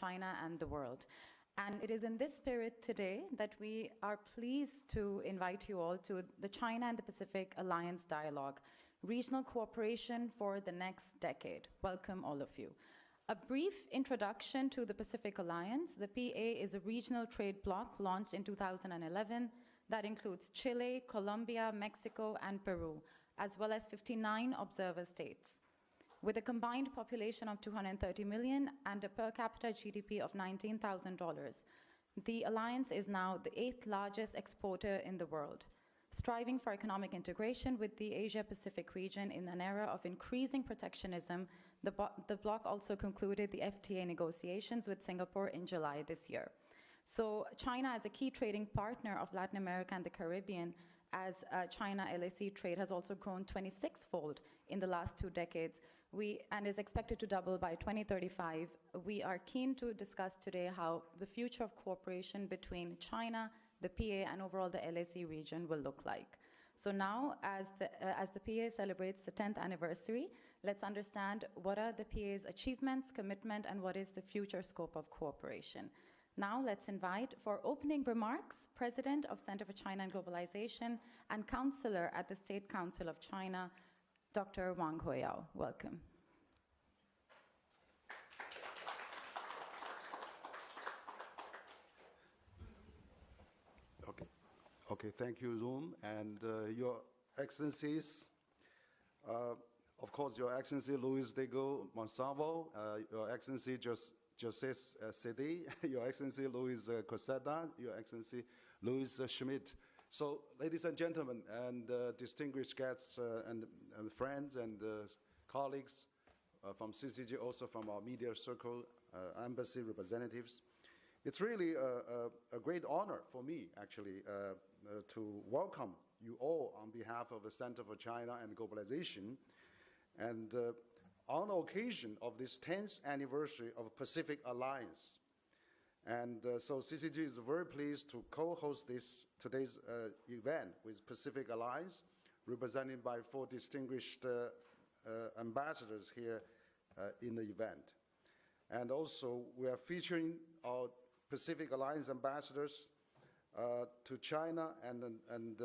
China and the world. And it is in this spirit today that we are pleased to invite you all to the China and the Pacific Alliance Dialogue, Regional Cooperation for the Next Decade. Welcome, all of you. A brief introduction to the Pacific Alliance. The PA is a regional trade bloc launched in 2011 that includes Chile, Colombia, Mexico, and Peru, as well as 59 observer states. With a combined population of 230 million and a per capita GDP of $19,000, the alliance is now the 8th largest exporter in the world. Striving for economic integration with the Asia-Pacific region in an era of increasing protectionism, the bloc also concluded the FTA negotiations with Singapore in July this year. So China, as a key trading partner of Latin America and the Caribbean, as China-LAC trade has also grown 26-fold in the last 2 decades and is expected to double by 2035. We are keen to discuss today how the future of cooperation between China, the PA, and overall the LAC region will look like. So now, as the PA celebrates the 10th anniversary, let's understand what are the PA's achievements, commitment, and what is the future scope of cooperation. Now let's invite, for opening remarks, President of Center for China and Globalization and Counselor at the State Council of China, Dr. Wang Huiyao. Welcome. Okay, thank you, Zoom, and Your Excellencies. Of course, Your Excellency Luis Diego Monsalve, Your Excellency José Seade, Your Excellency Luis Quesada, Your Excellency Luis Schmidt. So, ladies and gentlemen, and distinguished guests and friends and colleagues from CCG, also from our media circle, embassy representatives, it's really a great honor for me, actually, to welcome you all on behalf of the Center for China and Globalization. And on the occasion of this 10th anniversary of Pacific Alliance. And so CCG is very pleased to co-host today's event with Pacific Alliance, represented by 4 distinguished ambassadors here in the event. And also, we are featuring our Pacific Alliance ambassadors to China and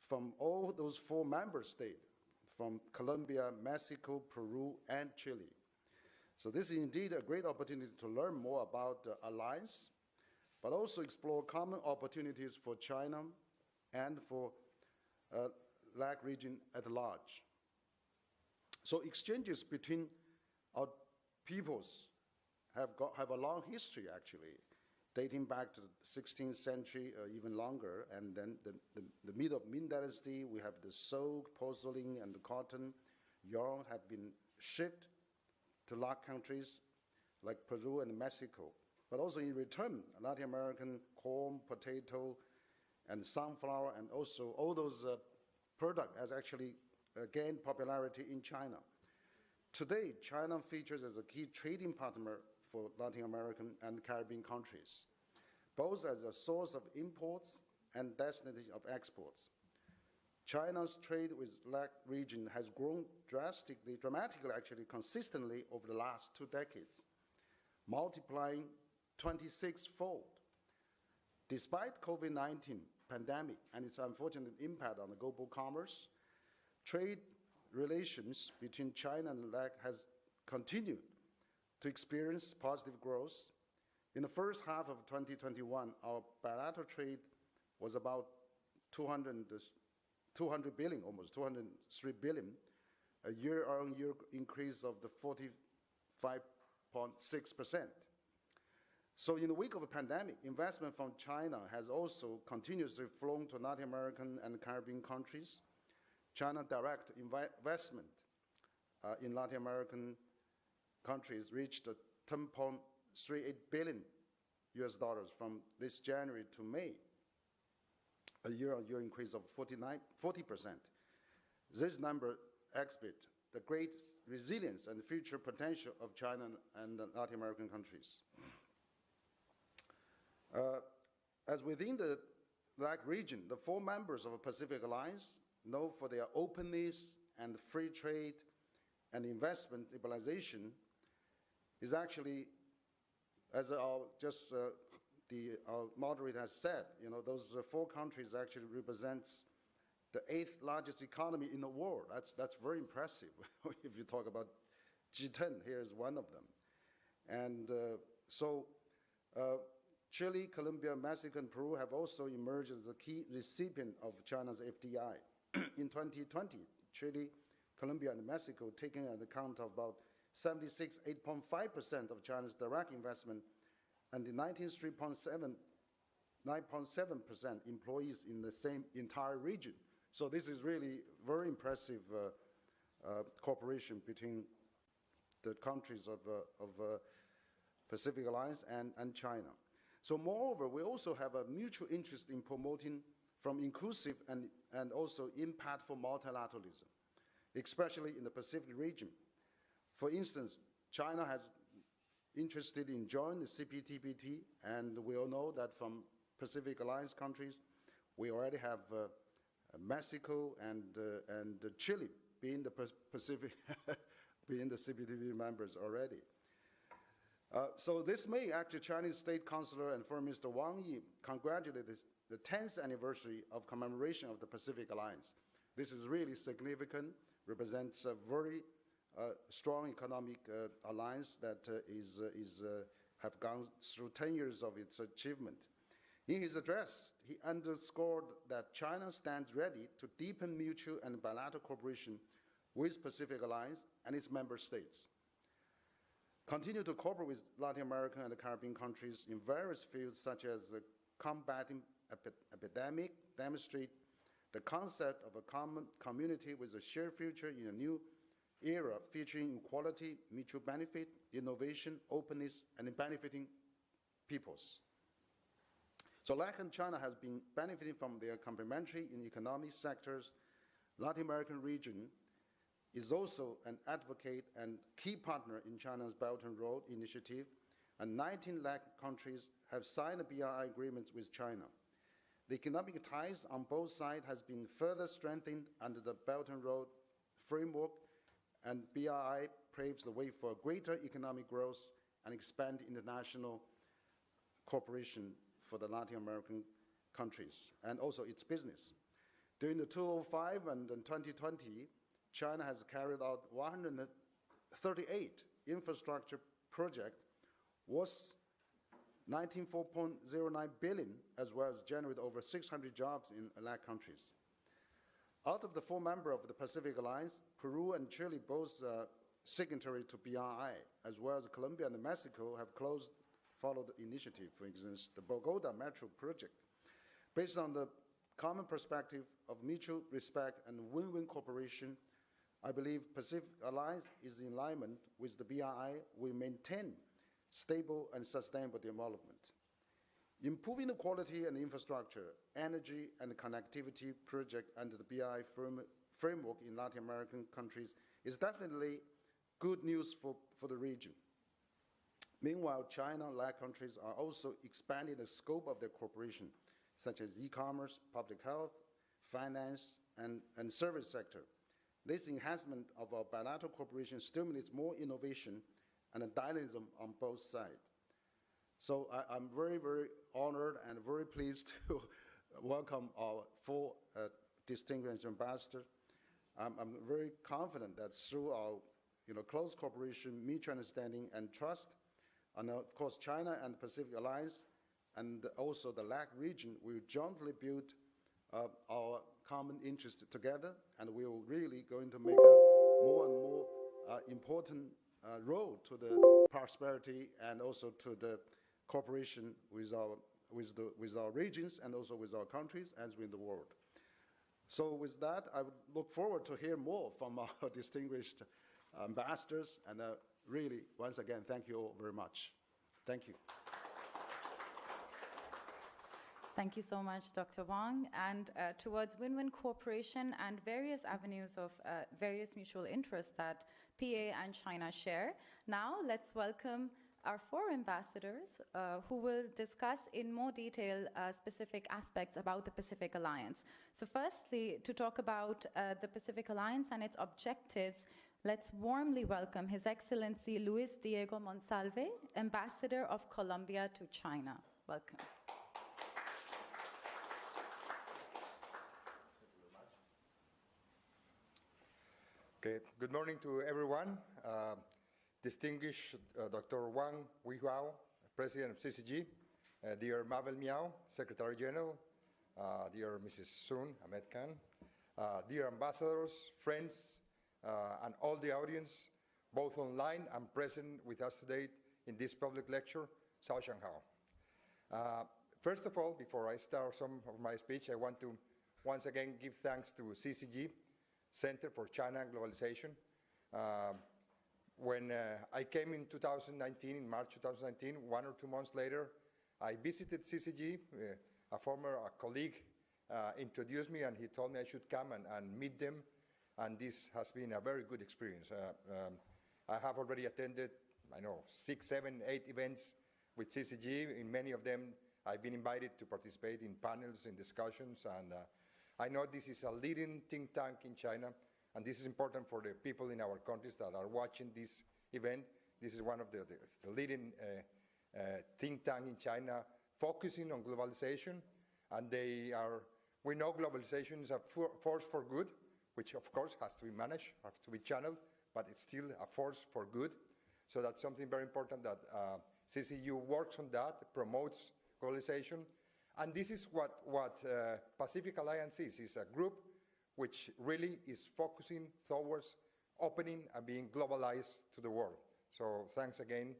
from all those 4 member states, from Colombia, Mexico, Peru, and Chile. So this is indeed a great opportunity to learn more about the alliance, but also explore common opportunities for China and for LAC region at large. So exchanges between our peoples have a long history, actually, dating back to the 16th century or even longer. And then the middle of Ming Dynasty, we have the silk, porcelain, and the cotton, yarn have been shipped to LAC countries like Peru and Mexico. But also in return, Latin American corn, potato, and sunflower, and also all those products has actually gained popularity in China. Today, China features as a key trading partner for Latin American and Caribbean countries, both as a source of imports and destination of exports. China's trade with LAC region has grown dramatically, actually, consistently over the last 2 decades, multiplying 26-fold. Despite COVID-19 pandemic and its unfortunate impact on the global commerce, trade relations between China and LAC has continued to experience positive growth. In the first half of 2021, our bilateral trade was about 200 billion, almost 203 billion, a year-on-year increase of the 45.6%. So in the wake of the pandemic, investment from China has also continuously flown to Latin American and Caribbean countries. China direct investment in Latin American countries reached $10.38 billion from this January to May, a year-on-year increase of 40%. This number exhibits the great resilience and future potential of China and Latin American countries. As within the LAC region, the 4 members of the Pacific Alliance, known for their openness and free trade and investment liberalization, is actually as our moderator has said, those 4 countries actually represents the 8th largest economy in the world. That's very impressive. If you talk about G10, here is one of them. And Chile, Colombia, Mexico, and Peru have also emerged as a key recipient of China's FDI. In 2020, Chile, Colombia, and Mexico taking an account of about 8.5% of China's direct investment and the 9.7% employees in the same entire region. So this is really very impressive cooperation between the countries of Pacific Alliance and China. So moreover, we also have a mutual interest in promoting from inclusive and also impactful multilateralism, especially in the Pacific region. For instance, China has interested in joining the CPTPP, and we all know that from Pacific Alliance countries, we already have Mexico and Chile being the Pacific, being the CPTPP members already. So this May, actually, Chinese State Councilor and Foreign Minister Wang Yi congratulated the 10th anniversary of commemoration of the Pacific Alliance. This is really significant, represents a very strong economic alliance that have gone through 10 years of its achievement. In his address, he underscored that China stands ready to deepen mutual and bilateral cooperation with Pacific Alliance and its member states, continue to cooperate with Latin American and the Caribbean countries in various fields such as combating epidemic, demonstrate the concept of a common community with a shared future in a new era featuring equality, mutual benefit, innovation, openness, and benefiting peoples. So LAC and China has been benefiting from their complementary in economic sectors. Latin American region is also an advocate and key partner in China's Belt and Road Initiative, and 19 LAC countries have signed BRI agreements with China. The economic ties on both sides has been further strengthened under the Belt and Road framework, and BRI paves the way for greater economic growth and expand international cooperation for the Latin American countries and also its business. During the 2005 and 2020, China has carried out 138 infrastructure projects worth 94.09 billion, as well as generate over 600 jobs in LAC countries. Out of the 4 members of the Pacific Alliance, Peru and Chile, both signatory to BRI, as well as Colombia and Mexico, have followed the initiative. For instance, the Bogota Metro project. Based on the common perspective of mutual respect and win-win cooperation, I believe Pacific Alliance is in alignment with the BRI. We maintain stable and sustainable development. Improving the quality and infrastructure, energy and connectivity project under the BRI framework in Latin American countries is definitely good news for the region. Meanwhile, China-LAC countries are also expanding the scope of their cooperation, such as e-commerce, public health, finance, and service sector. This enhancement of our bilateral cooperation stimulates more innovation and a dynamism on both sides. So I'm very, very honored and very pleased to welcome our 4 distinguished ambassadors. I'm very confident that through our close cooperation, mutual understanding, and trust, and of course China and Pacific Alliance, and also the LAC region, will jointly build our common interest together, and we are really going to make a more and more important role to the prosperity and also to the cooperation with our regions and also with our countries as with the world. So with that, I would look forward to hear more from our distinguished ambassadors, and really, once again, thank you all very much. Thank you. Thank you so much, Dr. Wang. And towards win-win cooperation and various avenues of various mutual interests that PA and China share, now let's welcome our 4 ambassadors who will discuss in more detail specific aspects about the Pacific Alliance. So firstly, to talk about the Pacific Alliance and its objectives, Let's warmly welcome His Excellency Luis Diego Monsalve, Ambassador of Colombia to China. Welcome. Okay, good morning to everyone. Distinguished Dr. Wang Weihuao, President of CCG, dear Mabel Miao, Secretary General, dear Mrs. Sun Ahmed Khan, dear ambassadors, friends, and all the audience, both online and present with us today in this public lecture, Sao Shanghao. First of all, before I start some of my speech, I want to once again give thanks to CCG, Center for China and Globalization. When I came in 2019, in March 2019, 1 or 2 months later, I visited CCG. A former colleague introduced me and he told me I should come and meet them. And this has been a very good experience. I have already attended, 6, 7, 8 events with CCG. In many of them, I've been invited to participate in panels, in discussions, and I know this is a leading think tank in China, and this is important for the people in our countries that are watching this event. This is one of the leading think tank in China focusing on globalization, and we know globalization is a force for good, which of course has to be managed, has to be channeled, but it's still a force for good. So that's something very important that CCU works on that, promotes globalization. And this is what Pacific Alliance is a group which really is focusing towards opening and being globalized to the world. So thanks again,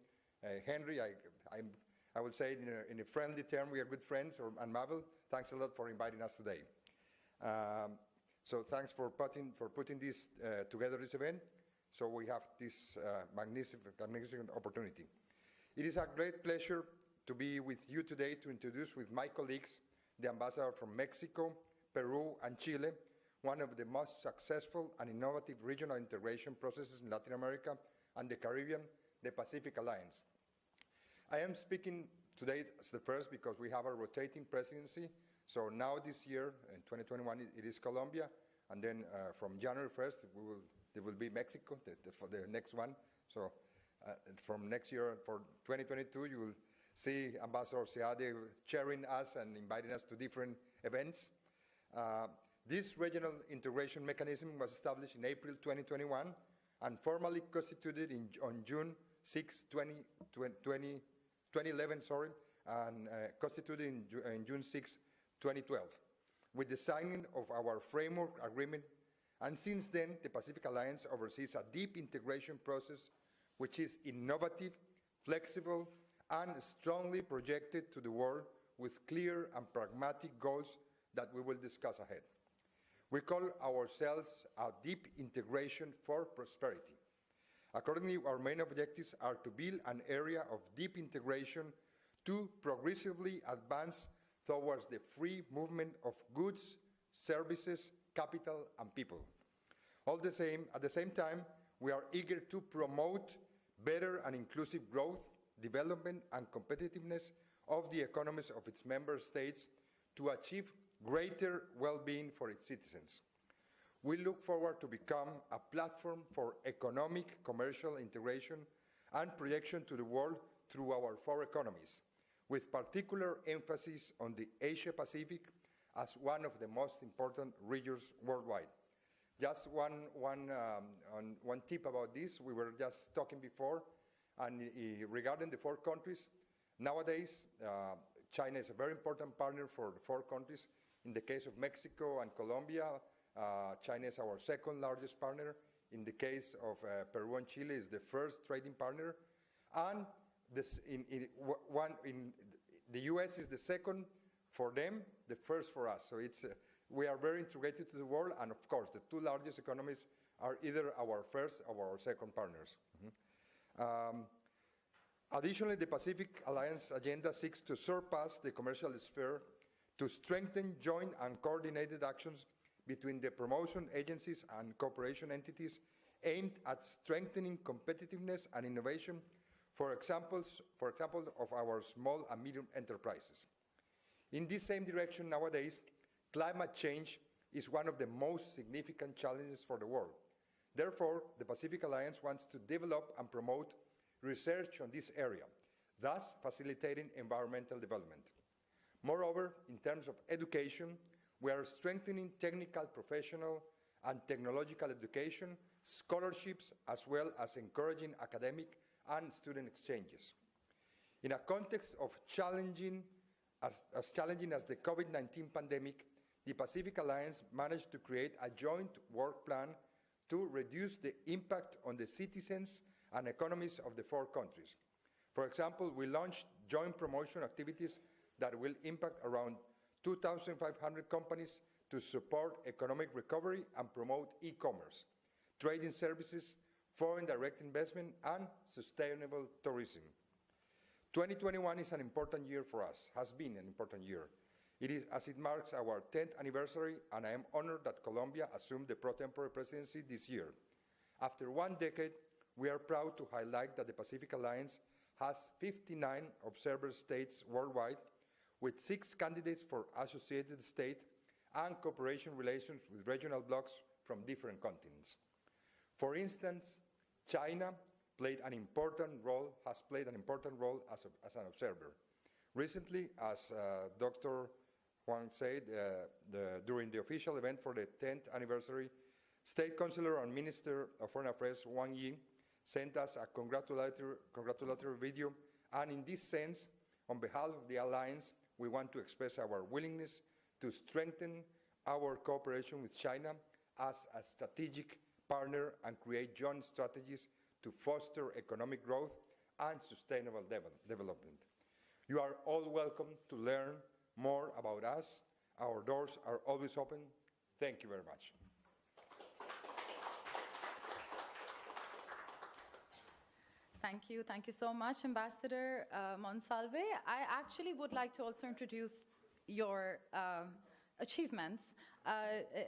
Henry. I would say in a friendly term, we are good friends, and Mabel, thanks a lot for inviting us today. So thanks for putting this together, this event, so we have this magnificent opportunity. It is a great pleasure to be with you today to introduce with my colleagues the ambassador from Mexico, Peru, and Chile, one of the most successful and innovative regional integration processes in Latin America and the Caribbean, the Pacific Alliance. I am speaking today as the first because we have a rotating presidency. So now this year, in 2021, it is Colombia, and then from January 1st, there will be Mexico for the next one. So from next year, for 2022, you will see Ambassador Seade chairing us and inviting us to different events. This regional integration mechanism was established in April 2021 and formally constituted on June 6, 2011, and constituted in June 6, 2012, with the signing of our framework agreement. And since then, the Pacific Alliance oversees a deep integration process which is innovative, flexible, and strongly projected to the world with clear and pragmatic goals that we will discuss ahead. We call ourselves a deep integration for prosperity. Accordingly, our main objectives are to build an area of deep integration to progressively advance towards the free movement of goods, services, capital, and people. At the same time, we are eager to promote better and inclusive growth, development, and competitiveness of the economies of its member states to achieve greater well-being for its citizens. We look forward to become a platform for economic, commercial integration and projection to the world through our 4 economies, with particular emphasis on the Asia-Pacific as one of the most important regions worldwide. Just one tip about this. We were just talking before, and regarding the 4 countries, nowadays, China is a very important partner for the 4 countries. In the case of Mexico and Colombia, China is our 2nd largest partner. In the case of Peru and Chile, is the 1st trading partner. And the US is the 2nd for them, the 1st for us. So we are very integrated to the world, and of course, the 2 largest economies are either our 1st or our 2nd partners. Additionally, the Pacific Alliance agenda seeks to surpass the commercial sphere to strengthen joint and coordinated actions between the promotion agencies and cooperation entities aimed at strengthening competitiveness and innovation, for example, of our small and medium enterprises. In this same direction nowadays, climate change is one of the most significant challenges for the world. Therefore, the Pacific Alliance wants to develop and promote research on this area, thus facilitating environmental development. Moreover, in terms of education, we are strengthening technical, professional, and technological education, scholarships, as well as encouraging academic and student exchanges. In a context of challenging as the COVID-19 pandemic, the Pacific Alliance managed to create a joint work plan to reduce the impact on the citizens and economies of the four countries. For example, we launched joint promotion activities that will impact around 2,500 companies to support economic recovery and promote e-commerce, trading services, foreign direct investment, and sustainable tourism. 2021 is an important year for us, has been an important year. It is as it marks our 10th anniversary, and I am honored that Colombia assumed the pro tempore presidency this year. After 1 decade, we are proud to highlight that the Pacific Alliance has 59 observer states worldwide, with 6 candidates for associated state and cooperation relations with regional blocs from different continents. For instance, China has played an important role as an observer. Recently, as Dr. Huang said during the official event for the 10th anniversary, State Councilor and Minister of Foreign Affairs Wang Yi sent us a congratulatory video, and in this sense, on behalf of the Alliance, we want to express our willingness to strengthen our cooperation with China as a strategic partner and create joint strategies to foster economic growth and sustainable development. You are all welcome to learn more about us. Our doors are always open. Thank you very much. Thank you so much, Ambassador Monsalve. I actually would like to also introduce your achievements.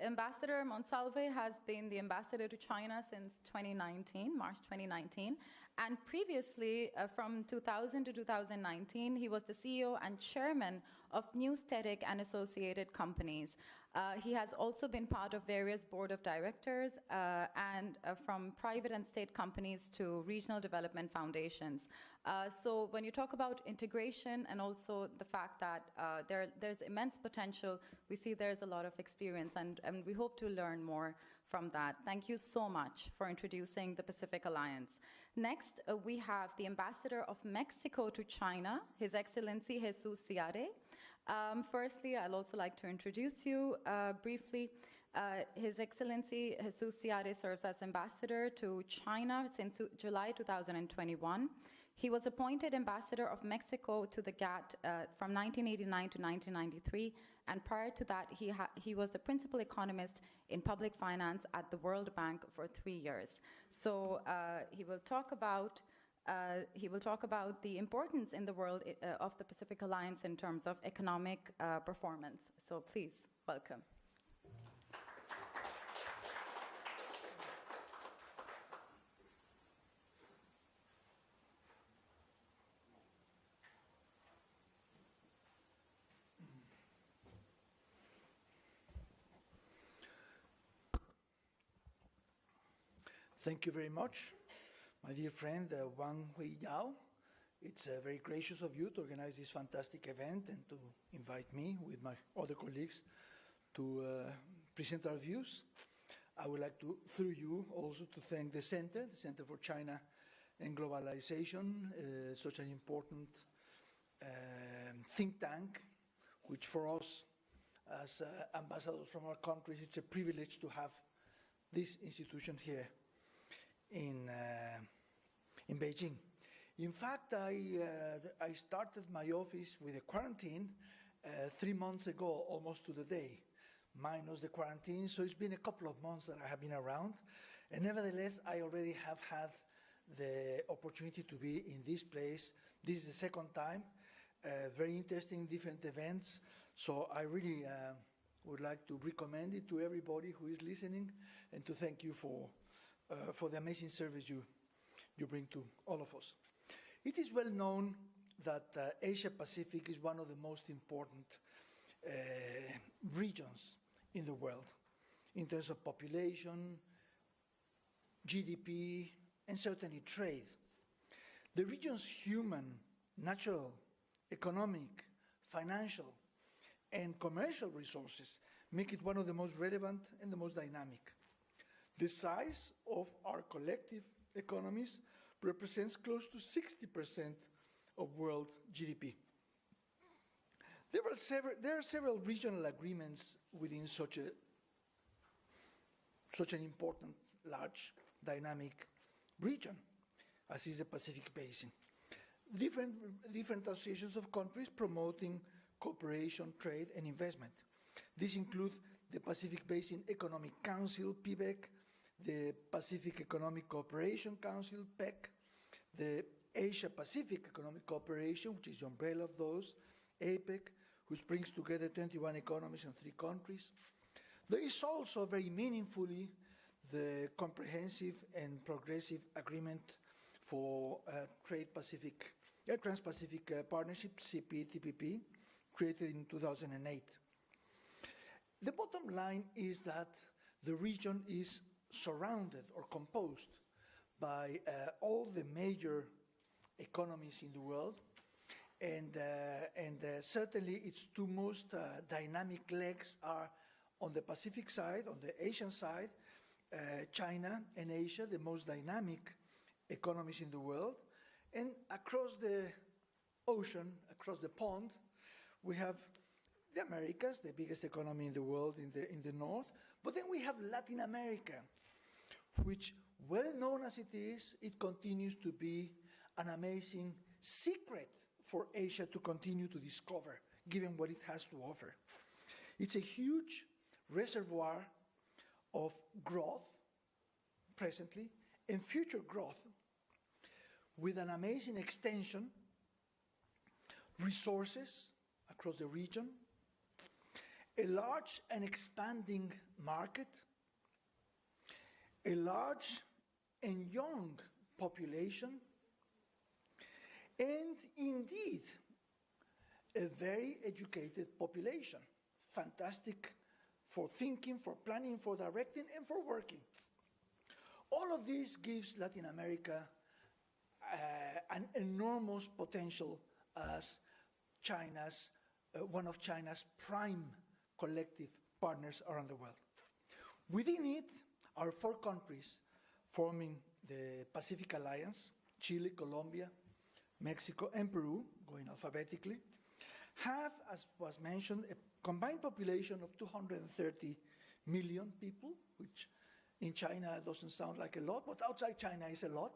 Ambassador Monsalve has been the ambassador to China since 2019, March 2019, and previously, from 2000 to 2019, he was the CEO and chairman of New Static and associated companies. He has also been part of various board of directors and from private and state companies to regional development foundations. So when you talk about integration and also the fact that there's immense potential, we see there's a lot of experience, and we hope to learn more from that. Thank you so much for introducing the Pacific Alliance. Next, we have the Ambassador of Mexico to China, His Excellency Jesus Seade. Firstly, I'd also like to introduce you briefly. His Excellency Jesus Seade serves as ambassador to China since July 2021. He was appointed ambassador of Mexico to the GATT from 1989 to 1993, and prior to that, he was the principal economist in public finance at the World Bank for 3 years. So he will talk about the importance in the world of the Pacific Alliance in terms of economic performance. So please, welcome. Thank you very much, my dear friend Wang Huiyao. It's very gracious of you to organize this fantastic event and to invite me with my other colleagues to present our views. I would like to, through you, also to thank the Center for China and Globalization, such an important think tank, which for us, as ambassadors from our countries, it's a privilege to have this institution here in Beijing. In fact, I started my office with a quarantine 3 months ago, almost to the day, minus the quarantine. So it's been a couple of months that I have been around. And nevertheless, I already have had the opportunity to be in this place. This is the second time. Very interesting, different events. So I really would like to recommend it to everybody who is listening, and to thank you for the amazing service you bring to all of us. It is well known that Asia-Pacific is one of the most important regions in the world in terms of population, GDP, and certainly trade. The region's human, natural, economic, financial, and commercial resources make it one of the most relevant and the most dynamic. The size of our collective economies represents close to 60% of world GDP. There are several regional agreements within such an important, large, dynamic region, as is the Pacific Basin. Different associations of countries promoting cooperation, trade, and investment. These include the Pacific Basin Economic Council, PBEC, the Pacific Economic Cooperation Council, PEC, the Asia-Pacific Economic Cooperation, which is the umbrella of those, APEC, which brings together 21 economies and 3 countries. There is also, very meaningfully, the Comprehensive and Progressive Agreement for Trans-Pacific Partnership, CPTPP, created in 2008. The bottom line is that the region is surrounded or composed by all the major economies in the world, and certainly its 2 most dynamic legs are on the Pacific side, on the Asian side, China and Asia, the most dynamic economies in the world, and across the ocean, across the pond, we have the Americas, the biggest economy in the world in the north, but then we have Latin America, which, well known as it is, it continues to be an amazing secret for Asia to continue to discover, given what it has to offer. It's a huge reservoir of growth presently and future growth, with an amazing extension, resources across the region, a large and expanding market, a large and young population, and indeed a very educated population, fantastic for thinking, for planning, for directing, and for working. All of this gives Latin America an enormous potential as one of China's prime collective partners around the world. Within it are 4 countries forming the Pacific Alliance: Chile, Colombia, Mexico, and Peru, going alphabetically, have, as was mentioned, a combined population of 230 million people, which in China doesn't sound like a lot, but outside China is a lot,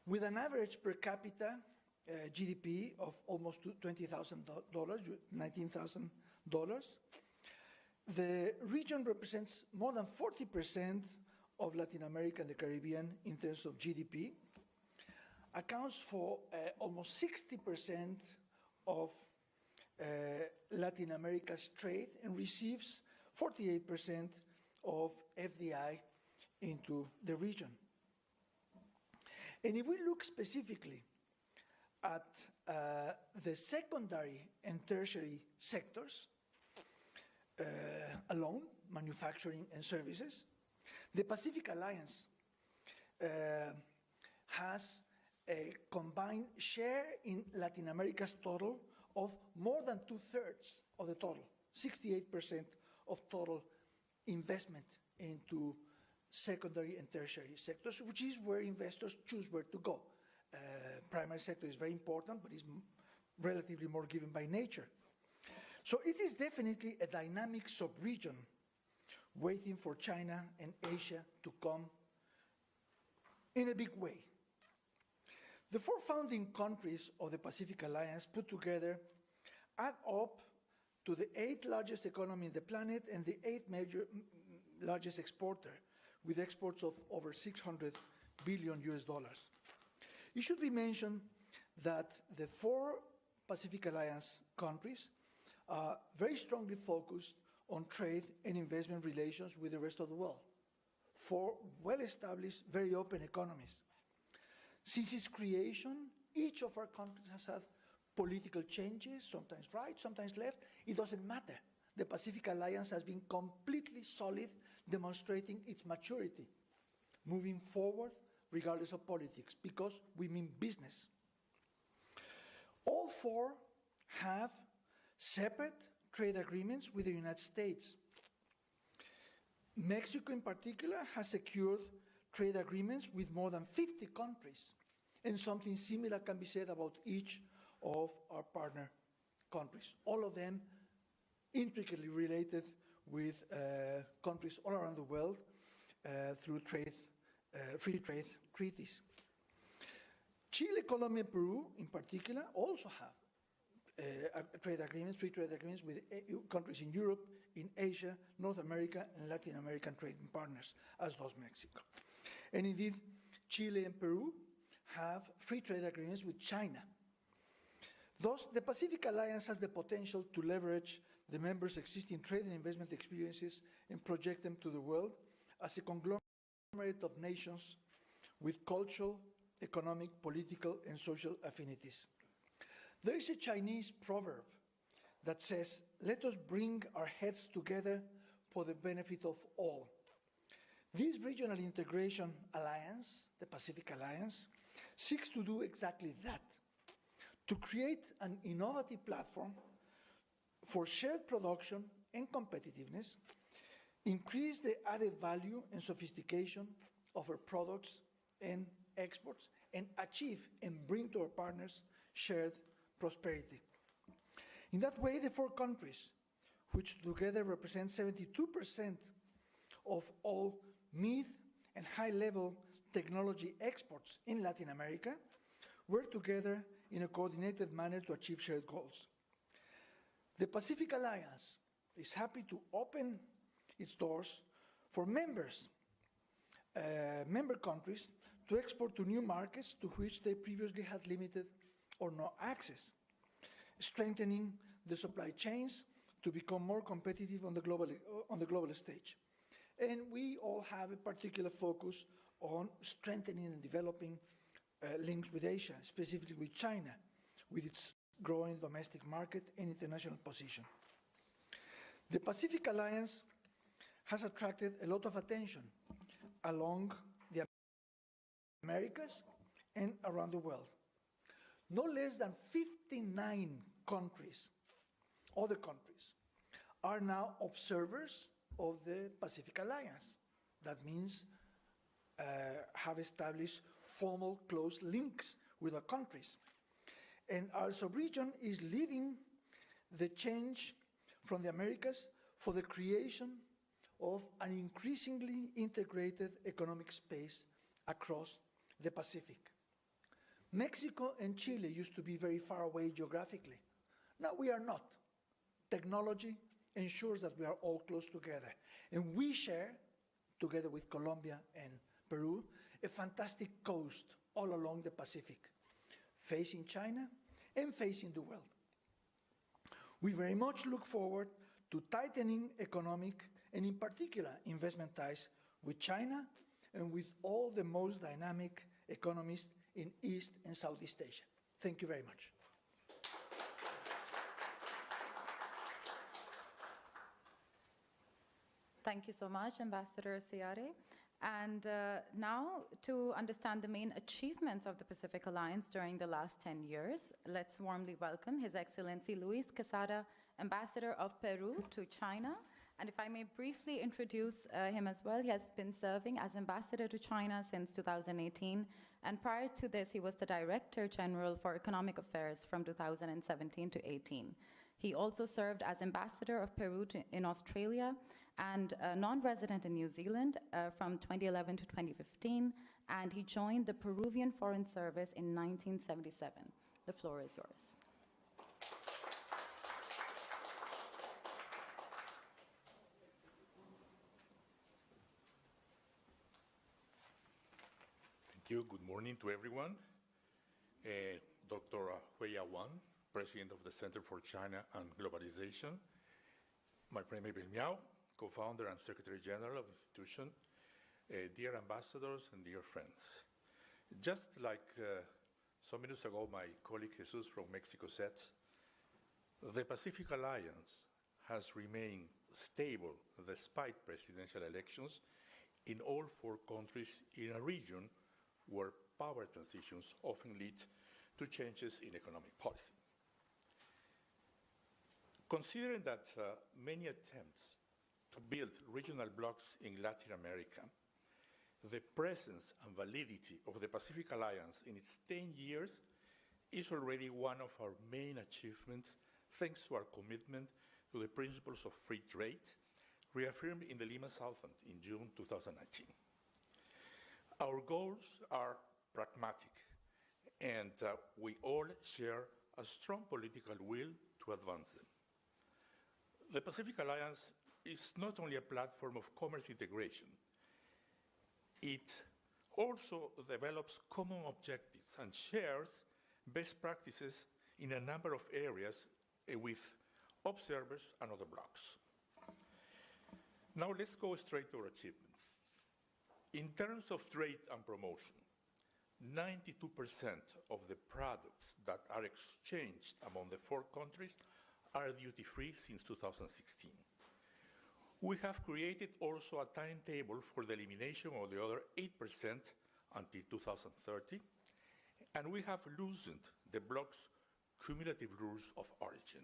with an average per capita GDP of almost $20,000, $19,000. The region represents more than 40% of Latin America and the Caribbean in terms of GDP, accounts for almost 60% of Latin America's trade, and receives 48% of FDI into the region. And if we look specifically at the secondary and tertiary sectors alone, manufacturing and services, the Pacific Alliance has a combined share in Latin America's total of more than 2/3 of the total, 68% of total investment into secondary and tertiary sectors, which is where investors choose where to go. Primary sector is very important, but is relatively more given by nature. So it is definitely a dynamic sub-region waiting for China and Asia to come in a big way. The 4 founding countries of the Pacific Alliance put together add up to the 8th largest economy in the planet and the 8th largest exporter, with exports of over $600 billion US. It should be mentioned that the 4 Pacific Alliance countries are very strongly focused on trade and investment relations with the rest of the world. 4 well-established, very open economies. Since its creation, each of our countries has had political changes, sometimes right, sometimes left. It doesn't matter. the Pacific Alliance has been completely solid, demonstrating its maturity, moving forward regardless of politics, because we mean business. All four have separate trade agreements with the United States. Mexico, in particular, has secured trade agreements with more than 50 countries, and something similar can be said about each of our partner countries, all of them intricately related with countries all around the world through free trade treaties. Chile, Colombia, and Peru, in particular, also have trade agreements, free trade agreements with countries in Europe, in Asia, North America, and Latin American trading partners, as does Mexico. And indeed, Chile and Peru have free trade agreements with China. Thus, the Pacific Alliance has the potential to leverage the members' existing trade and investment experiences and project them to the world as a conglomerate of nations with cultural, economic, political, and social affinities. There is a Chinese proverb that says, "Let us bring our heads together for the benefit of all." This regional integration alliance, the Pacific Alliance, seeks to do exactly that, to create an innovative platform for shared production and competitiveness, increase the added value and sophistication of our products and exports, and achieve and bring to our partners shared prosperity. In that way, the four countries, which together represent 72% of all mid and high-level technology exports in Latin America, work together in a coordinated manner to achieve shared goals. The Pacific Alliance is happy to open its doors for member countries to export to new markets to which they previously had limited or no access, strengthening the supply chains to become more competitive on the global stage. And we all have a particular focus on strengthening and developing links with Asia, specifically with China, with its growing domestic market and international position. The Pacific Alliance has attracted a lot of attention along the Americas and around the world. No less than 59 countries, other countries, are now observers of the Pacific Alliance. That means have established formal close links with our countries. And our sub-region is leading the change from the Americas for the creation of an increasingly integrated economic space across the Pacific. Mexico and Chile used to be very far away geographically. Now we are not. Technology ensures that we are all close together. And we share, together with Colombia and Peru, a fantastic coast all along the Pacific, facing China and facing the world. We very much look forward to tightening economic and in particular investment ties with China and with all the most dynamic economies in East and Southeast Asia. Thank you very much. Thank you so much, Ambassador Seade. And now, to understand the main achievements of the Pacific Alliance during the last 10 years, let's warmly welcome His Excellency Luis Quesada, Ambassador of Peru to China. And if I may briefly introduce him as well, he has been serving as Ambassador to China since 2018. And prior to this, he was the Director General for Economic Affairs from 2017 to 18. He also served as Ambassador of Peru in Australia and non-resident in New Zealand from 2011 to 2015, and he joined the Peruvian Foreign Service in 1977. The floor is yours. Thank you. Good morning to everyone. Dr. Hui Wang, President of the Center for China and Globalization. My friend Mabel Miao, co-founder and Secretary General of the institution, dear ambassadors and dear friends. Just like some minutes ago my colleague Jesus from Mexico said, the Pacific Alliance has remained stable despite presidential elections in all 4 countries in a region where power transitions often lead to changes in economic policy. Considering that many attempts to build regional blocs in Latin America, the presence and validity of the Pacific Alliance in its 10 years is already one of our main achievements, thanks to our commitment to the principles of free trade, reaffirmed in the Lima Southern in June 2019. Our goals are pragmatic, and we all share a strong political will to advance them. The Pacific Alliance is not only a platform of commerce integration, it also develops common objectives and shares best practices in a number of areas with observers and other blocs. Now let's go straight to our achievements. In terms of trade and promotion, 92% of the products that are exchanged among the 4 countries are duty-free since 2016. We have created also a timetable for the elimination of the other 8% until 2030, and we have loosened the bloc's cumulative rules of origin.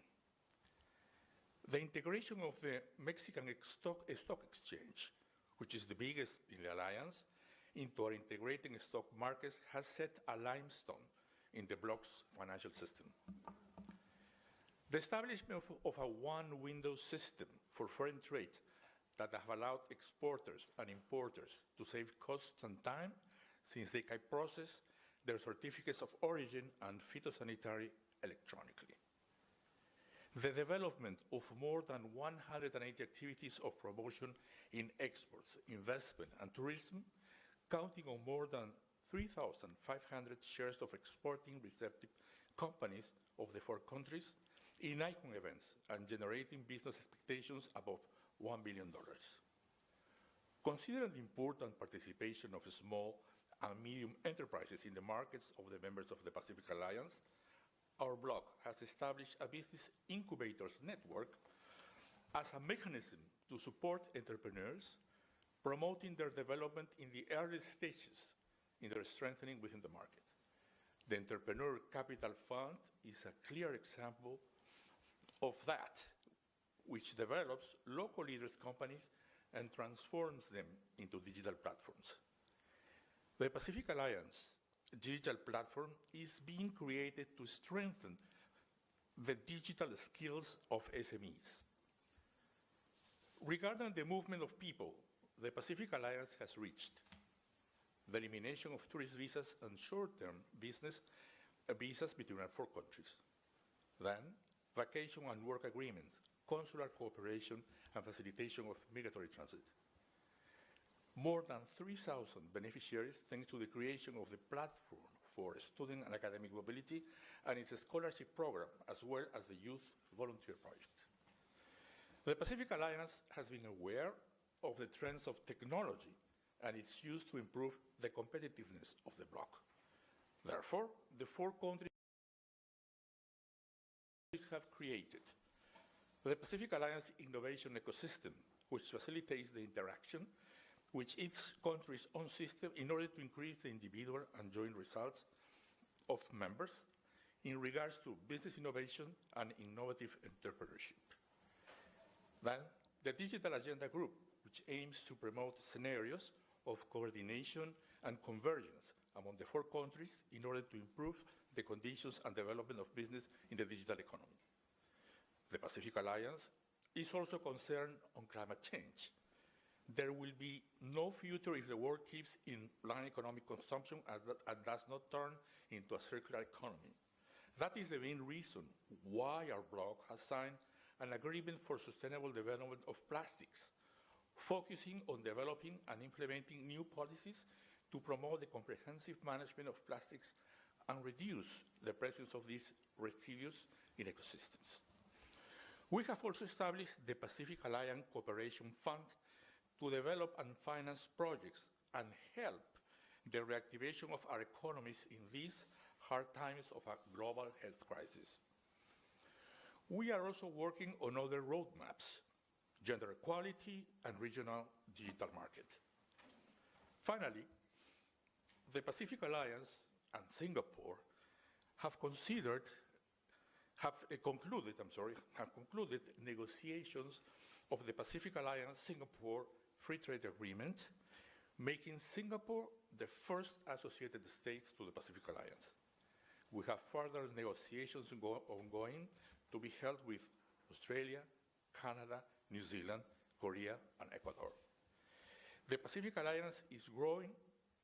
The integration of the Mexican stock exchange, which is the biggest in the alliance, into our integrating stock markets has set a limestone in the bloc's financial system. The establishment of a one-window system for foreign trade that have allowed exporters and importers to save costs and time since they can process their certificates of origin and phytosanitary electronically. The development of more than 180 activities of promotion in exports, investment, and tourism, counting on more than 3,500 shares of exporting receptive companies of the 4 countries in icon events and generating business expectations above $1 billion. Considering the important participation of small and medium enterprises in the markets of the members of the Pacific Alliance, our bloc has established a business incubators network as a mechanism to support entrepreneurs, promoting their development in the early stages in their strengthening within the market. The Entrepreneur Capital Fund is a clear example of that, which develops local leaders' companies and transforms them into digital platforms. The Pacific Alliance digital platform is being created to strengthen the digital skills of SMEs. Regarding the movement of people, the Pacific Alliance has reached the elimination of tourist visas and short-term business visas between our 4 countries. Then, vacation and work agreements, consular cooperation, and facilitation of migratory transit. More than 3,000 beneficiaries thanks to the creation of the platform for student and academic mobility and its scholarship program, as well as the Youth Volunteer Project. The Pacific Alliance has been aware of the trends of technology and its use to improve the competitiveness of the bloc. Therefore, the 4 countries have created the Pacific Alliance Innovation Ecosystem, which facilitates the interaction with each country's own system in order to increase the individual and joint results of members in regards to business innovation and innovative entrepreneurship. Then, the Digital Agenda Group, which aims to promote scenarios of coordination and convergence among the 4 countries in order to improve the conditions and development of business in the digital economy. The Pacific Alliance is also concerned on climate change. There will be no future if the world keeps in line economic consumption and does not turn into a circular economy. That is the main reason why our bloc has signed an agreement for sustainable development of plastics, focusing on developing and implementing new policies to promote the comprehensive management of plastics and reduce the presence of these residues in ecosystems. We have also established the Pacific Alliance Cooperation Fund to develop and finance projects and help the reactivation of our economies in these hard times of a global health crisis. We are also working on other roadmaps, gender equality and regional digital market. Finally, the Pacific Alliance and Singapore have concluded negotiations of the Pacific Alliance-Singapore Free Trade Agreement, making Singapore the first associated states to the Pacific Alliance. We have further negotiations ongoing to be held with Australia, Canada, New Zealand, Korea, and Ecuador. The Pacific Alliance is growing,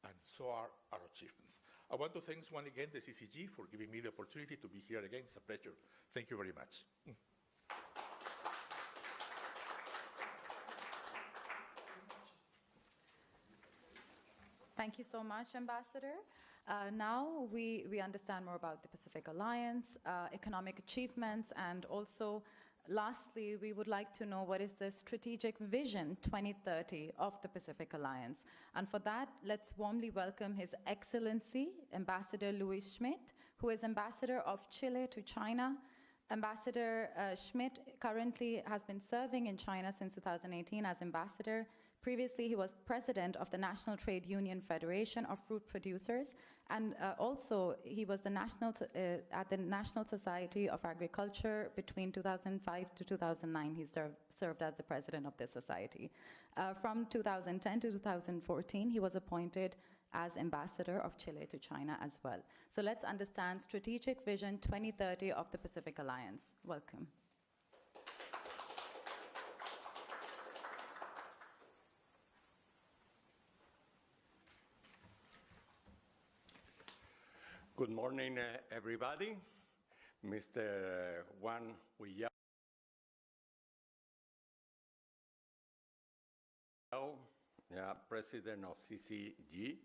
and so are our achievements. I want to thank once again the CCG for giving me the opportunity to be here again. It's a pleasure. Thank you very much. Thank you so much, Ambassador. Now we understand more about the Pacific Alliance, economic achievements, and also, lastly, we would like to know what is the strategic vision 2030 of the Pacific Alliance. And for that, let's warmly welcome His Excellency, Ambassador Luis Schmidt, who is Ambassador of Chile to China. Ambassador Schmidt currently has been serving in China since 2018 as ambassador. Previously, he was president of the National Trade Union Federation of Fruit Producers, and also he was at the National Society of Agriculture between 2005 to 2009. He served as the president of this society. From 2010 to 2014, he was appointed as ambassador of Chile to China as well. So let's understand Strategic Vision 2030 of the Pacific Alliance. Welcome. Good morning, everybody. Mr. Juan Huillao, President of CCG,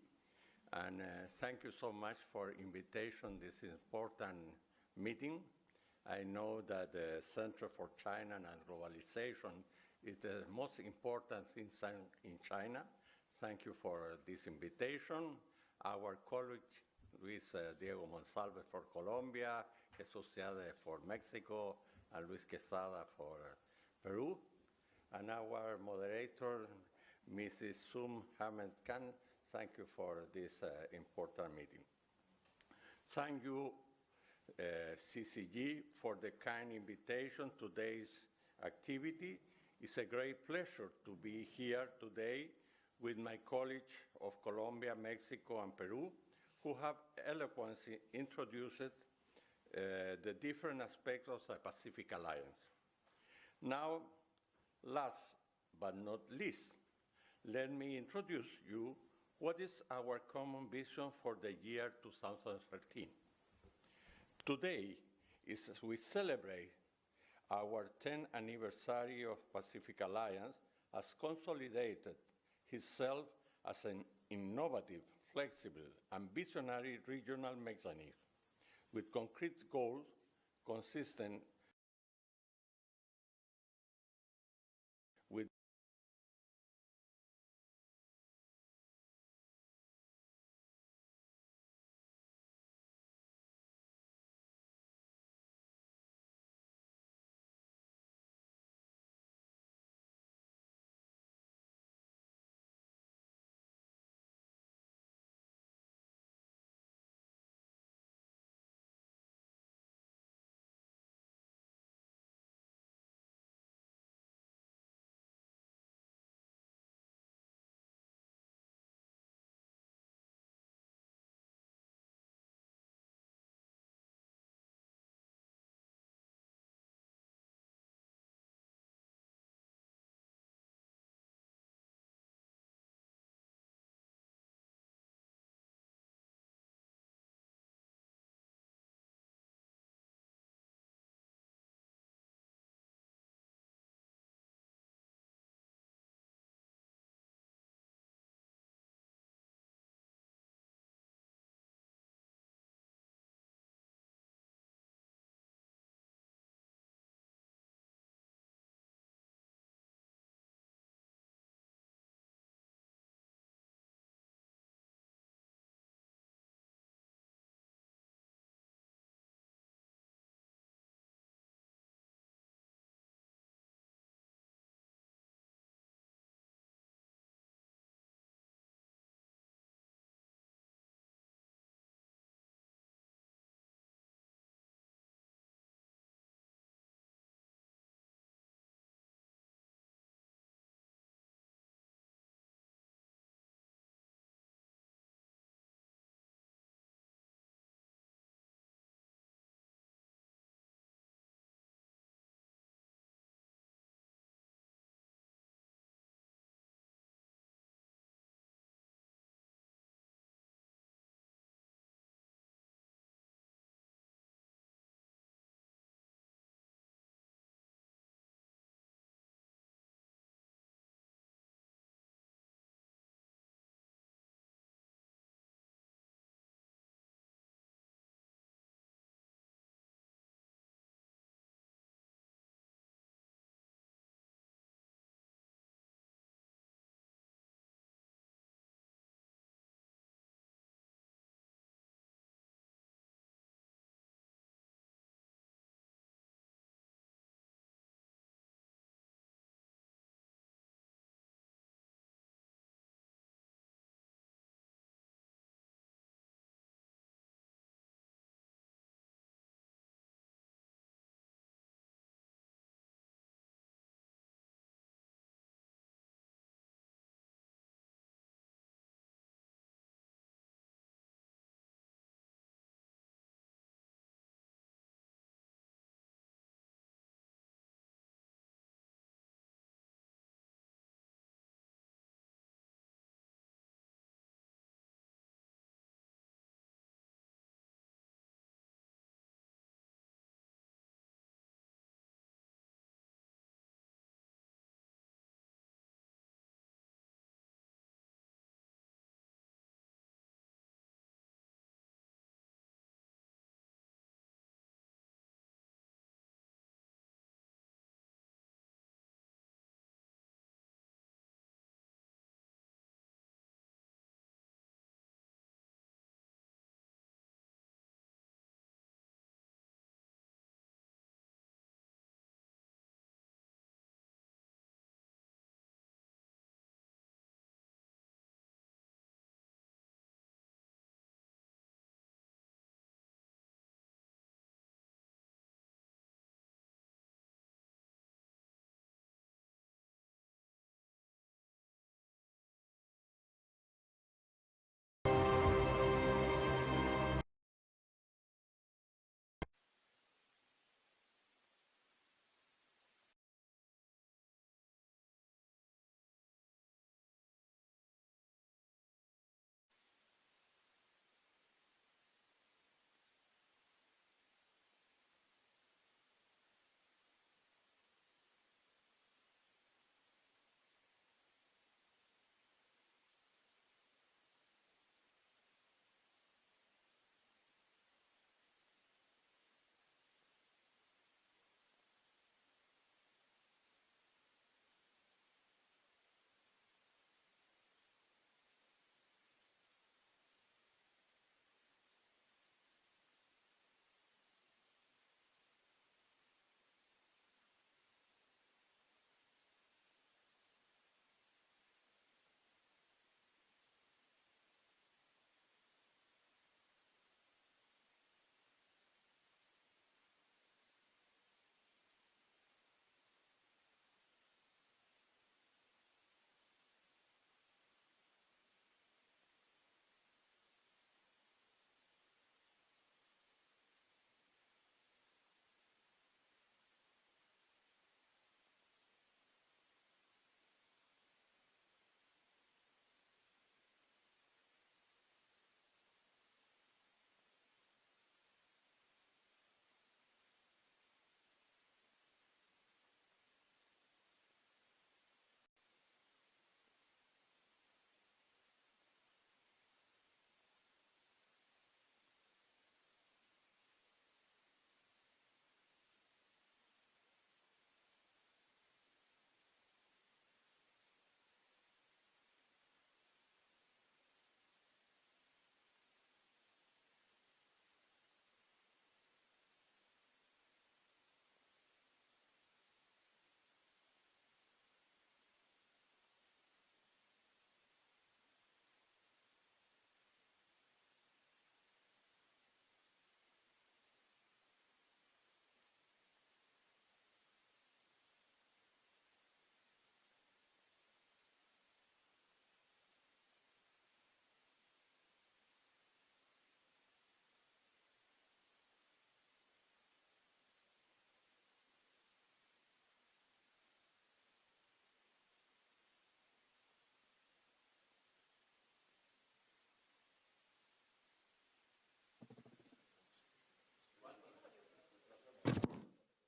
and thank you so much for invitation this important meeting. I know that the Center for China and Globalization is the most important thing in China. Thank you for this invitation. Our colleague Luis Diego Monsalve for Colombia, Seade for Mexico, and Luis Quesada for Peru. And our moderator, Mrs. Sum Ahmed Khan, thank you for this important meeting. Thank you, CCG, for the kind invitation to today's activity. It's a great pleasure to be here today with my colleagues of Colombia, Mexico, and Peru, who have eloquently introduced the different aspects of the Pacific Alliance. Now, last but not least, let me introduce you what is our common vision for the year 2013. Today, we celebrate our 10th anniversary of Pacific Alliance has consolidated itself as an innovative, flexible, and visionary regional mechanism with concrete goals consistent with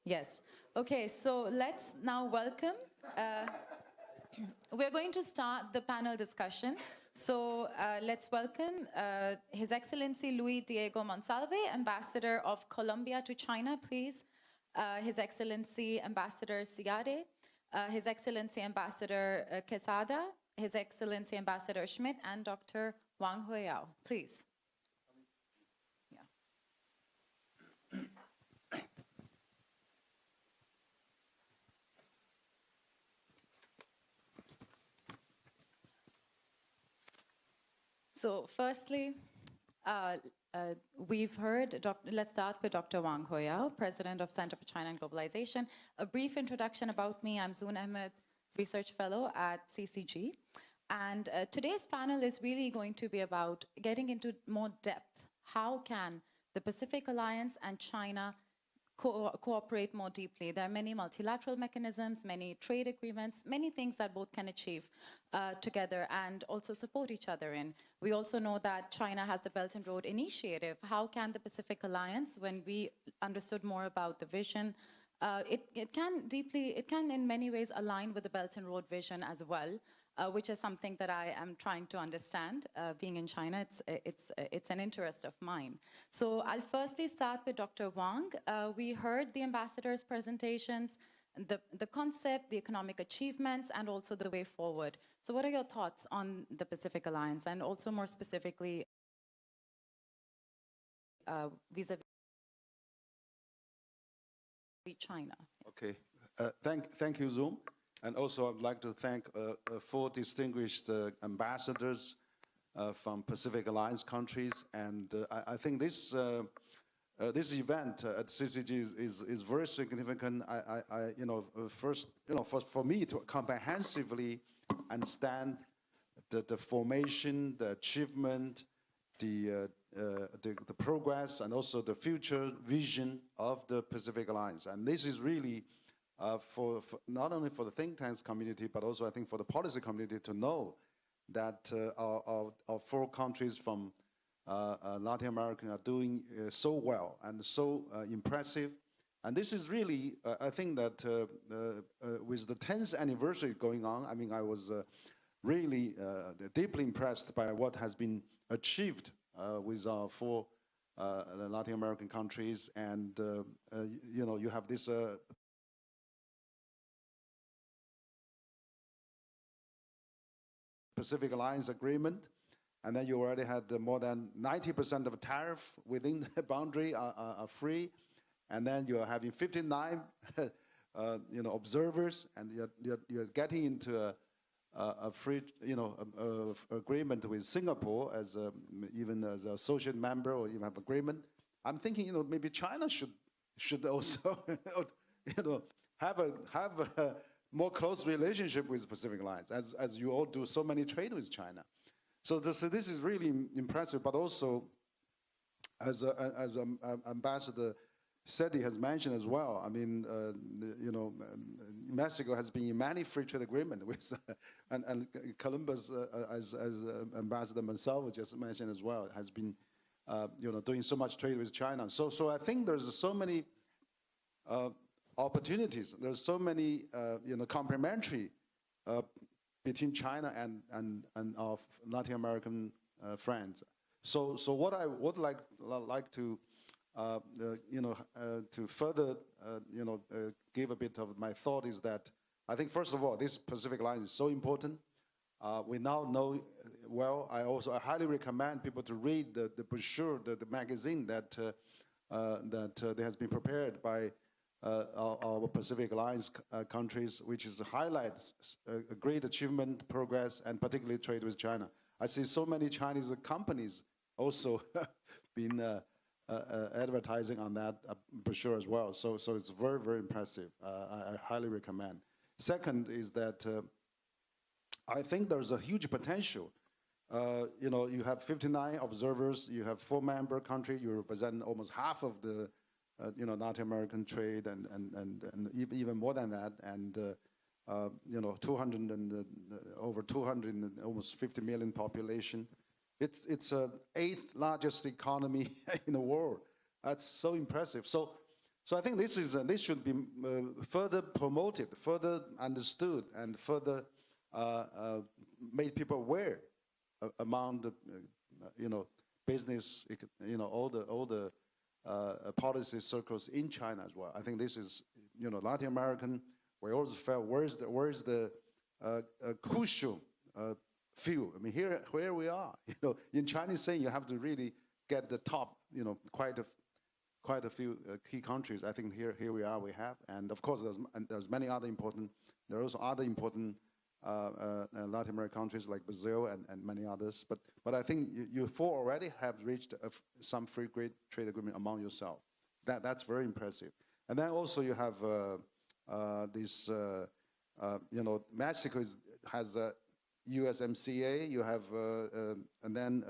Yes. Okay, so let's now welcome. We're going to start the panel discussion. So let's welcome His Excellency Luis Diego Monsalve, Ambassador of Colombia to China, please. His Excellency Ambassador Seade, His Excellency Ambassador Quesada, His Excellency Ambassador Schmidt, and Dr. Wang Huiyao, please. So firstly, we've heard, let's start with Dr. Wang Huiyao, President of Center for China and Globalization. A brief introduction about me. I'm Zoon Ahmed, Research Fellow at CCG. And today's panel is really going to be about getting into more depth. How can the Pacific Alliance and China cooperate more deeply? There are many multilateral mechanisms, many trade agreements, many things that both can achieve together and also support each other in. We also know that China has the Belt and Road Initiative. How can the Pacific Alliance, when we understood more about the vision, it can in many ways align with the Belt and Road vision as well, which is something that I am trying to understand. Being in China, it's an interest of mine. So I'll firstly start with Dr. Wang. We heard the ambassador's presentations, the concept, the economic achievements, and also the way forward. So what are your thoughts on the Pacific Alliance, and also more specifically vis-a-vis China? Okay, thank you, Zoom. And also I'd like to thank 4 distinguished ambassadors from Pacific Alliance countries. And I think this event at CCG is very significant. First, for me to comprehensively understand the formation, the achievement, the progress, and also the future vision of the Pacific Alliance. And this is really for not only for the think tanks community, but also I think for the policy community to know that our 4 countries from Latin America are doing so well and so impressive. And this is really, I think that with the 10th anniversary going on, I mean, I was really deeply impressed by what has been achieved with our 4 Latin American countries. And, you have this Pacific Alliance Agreement, and then you already had more than 90% of tariff within the boundary are free, and then you're having 59 observers, and you're getting into a free agreement with Singapore as even as an associate member, or even have agreement. I'm thinking maybe China should also have a more close relationship with the Pacific Alliance, as you all do so many trade with China. So this is really impressive, but also, as Ambassador Seade has mentioned as well, I mean, Mexico has been in many free trade agreements with, and Columbus, as Ambassador Monsalve just mentioned as well, has been, doing so much trade with China. So I think there's so many opportunities. There's so many, complementary between China and our Latin American friends. So what I would like to, to further, give a bit of my thought is that I think first of all, this Pacific Alliance is so important. We now know well. I highly recommend people to read the brochure, the magazine that has been prepared by our Pacific Alliance countries, which highlights a great achievement, progress, and particularly trade with China. I see so many Chinese companies also been advertising on that brochure as well. So it's very, very impressive. I highly recommend. Second is that I think there's a huge potential. You have 59 observers, you have 4 member countries, you represent almost half of the Latin American trade, and even more than that, and 200 and over 200 and almost 50 million population. It's 8th largest economy in the world. That's so impressive. So So I think this should be further promoted, further understood, and further made people aware among the business, all the policy circles in China as well. I think this is Latin American. We also felt where's the crucial field. I mean, here we are. In Chinese saying, you have to really get the top. Quite a few key countries. I think here we are. We have, and of course there's many other important. There are also other important Latin American countries like Brazil and many others. But I think you four already have reached some free trade agreement among yourself. That's very impressive. And then also you have this. Mexico has a USMCA. You have and then.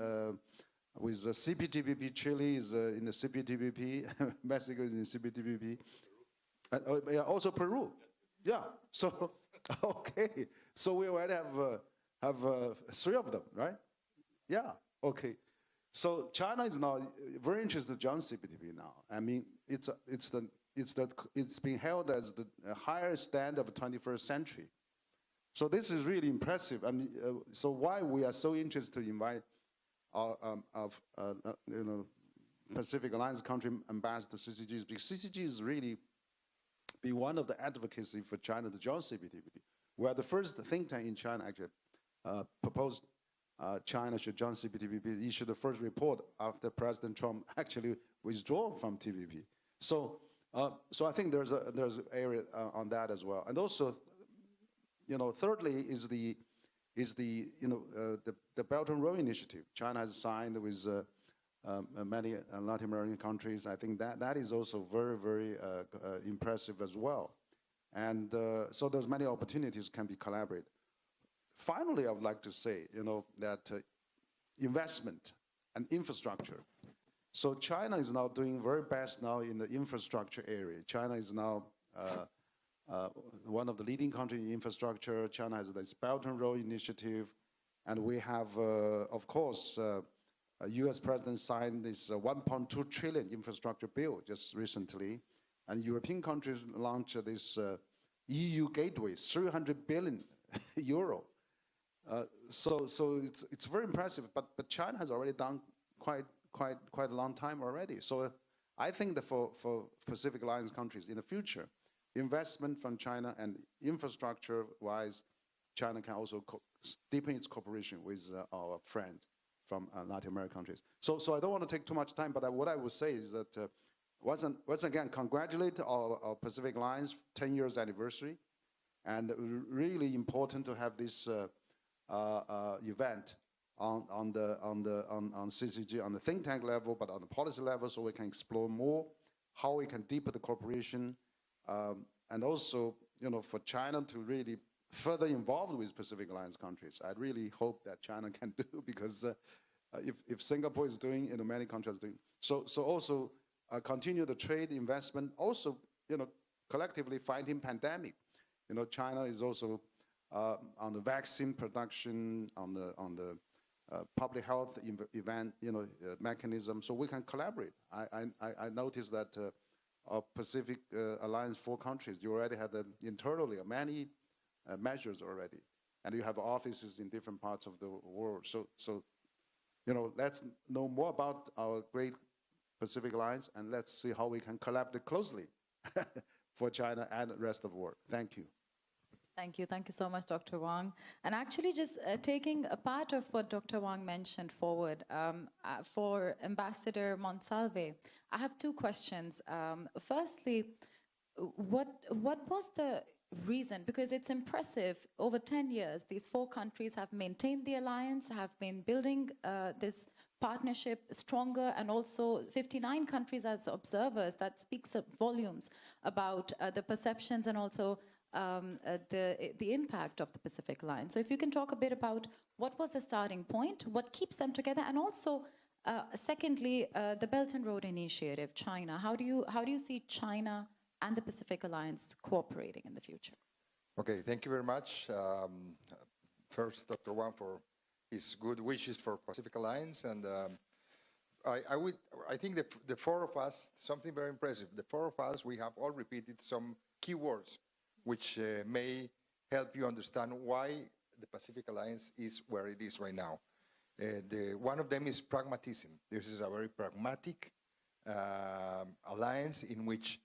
With CPTPP, Chile is in the CPTPP, Mexico is in the CPTPP, also Peru. Yeah. So okay. So we already have three of them, right? Yeah. Okay. So China is now very interested to join CPTPP now. I mean, it's being held as the higher standard of the 21st century. So this is really impressive. I mean, so why we are so interested to invite of Pacific Alliance country ambassador CCG, because CCG is really be one of the advocacy for China to join CPTPP. We are the first think tank in China actually proposed China should join CPTPP, issued the first report after President Trump actually withdrew from TPP. So I think there's an area on that as well. And also, thirdly is the Belt and Road Initiative. China has signed with many Latin American countries. I think that is also very, very impressive as well. And so there's many opportunities can be collaborated. Finally, I would like to say, that investment and infrastructure. So China is now doing very best now in the infrastructure area. China is now one of the leading countries in infrastructure. China has this Belt and Road Initiative, and we have, of course, U.S. President signed this 1.2 trillion infrastructure bill just recently, and European countries launched this EU gateway, 300 billion euro. So it's very impressive. But China has already done quite a long time already. So I think that for Pacific Alliance countries in the future, investment from China and infrastructure-wise, China can also deepen its cooperation with our friends from Latin American countries. So I don't want to take too much time, but what I would say is that once again, congratulate our Pacific Alliance 10 years anniversary, and really important to have this event on CCG on the think tank level, but on the policy level, so we can explore more how we can deepen the cooperation. And also, for China to really further involved with Pacific Alliance countries. I really hope that China can do, because if Singapore is doing, many countries are doing. So also continue the trade investment. Also, collectively fighting pandemic. China is also on the vaccine production, on the public health event, mechanism. So we can collaborate. I noticed that. Of Pacific Alliance 4 countries, you already had internally many measures already, and you have offices in different parts of the world. So let's know more about our great Pacific Alliance, and let's see how we can collaborate closely for China and the rest of the world. Thank you. Thank you. Thank you so much, Dr. Wang. And actually just taking a part of what Dr. Wang mentioned forward, for Ambassador Monsalve, I have two questions. Firstly, what was the reason? Because it's impressive, over 10 years, these 4 countries have maintained the alliance, have been building this partnership stronger, and also 59 countries as observers. That speaks volumes about the perceptions and also the impact of the Pacific Alliance. So if you can talk a bit about what was the starting point, what keeps them together, and also secondly, the Belt and Road Initiative, China. How do you see China and the Pacific Alliance cooperating in the future? Okay, thank you very much. First, Dr. Wang, for his good wishes for Pacific Alliance, and I think the four of us, something very impressive. The four of us, we have all repeated some keywords which may help you understand why the Pacific Alliance is where it is right now. One of them is pragmatism. This is a very pragmatic alliance in which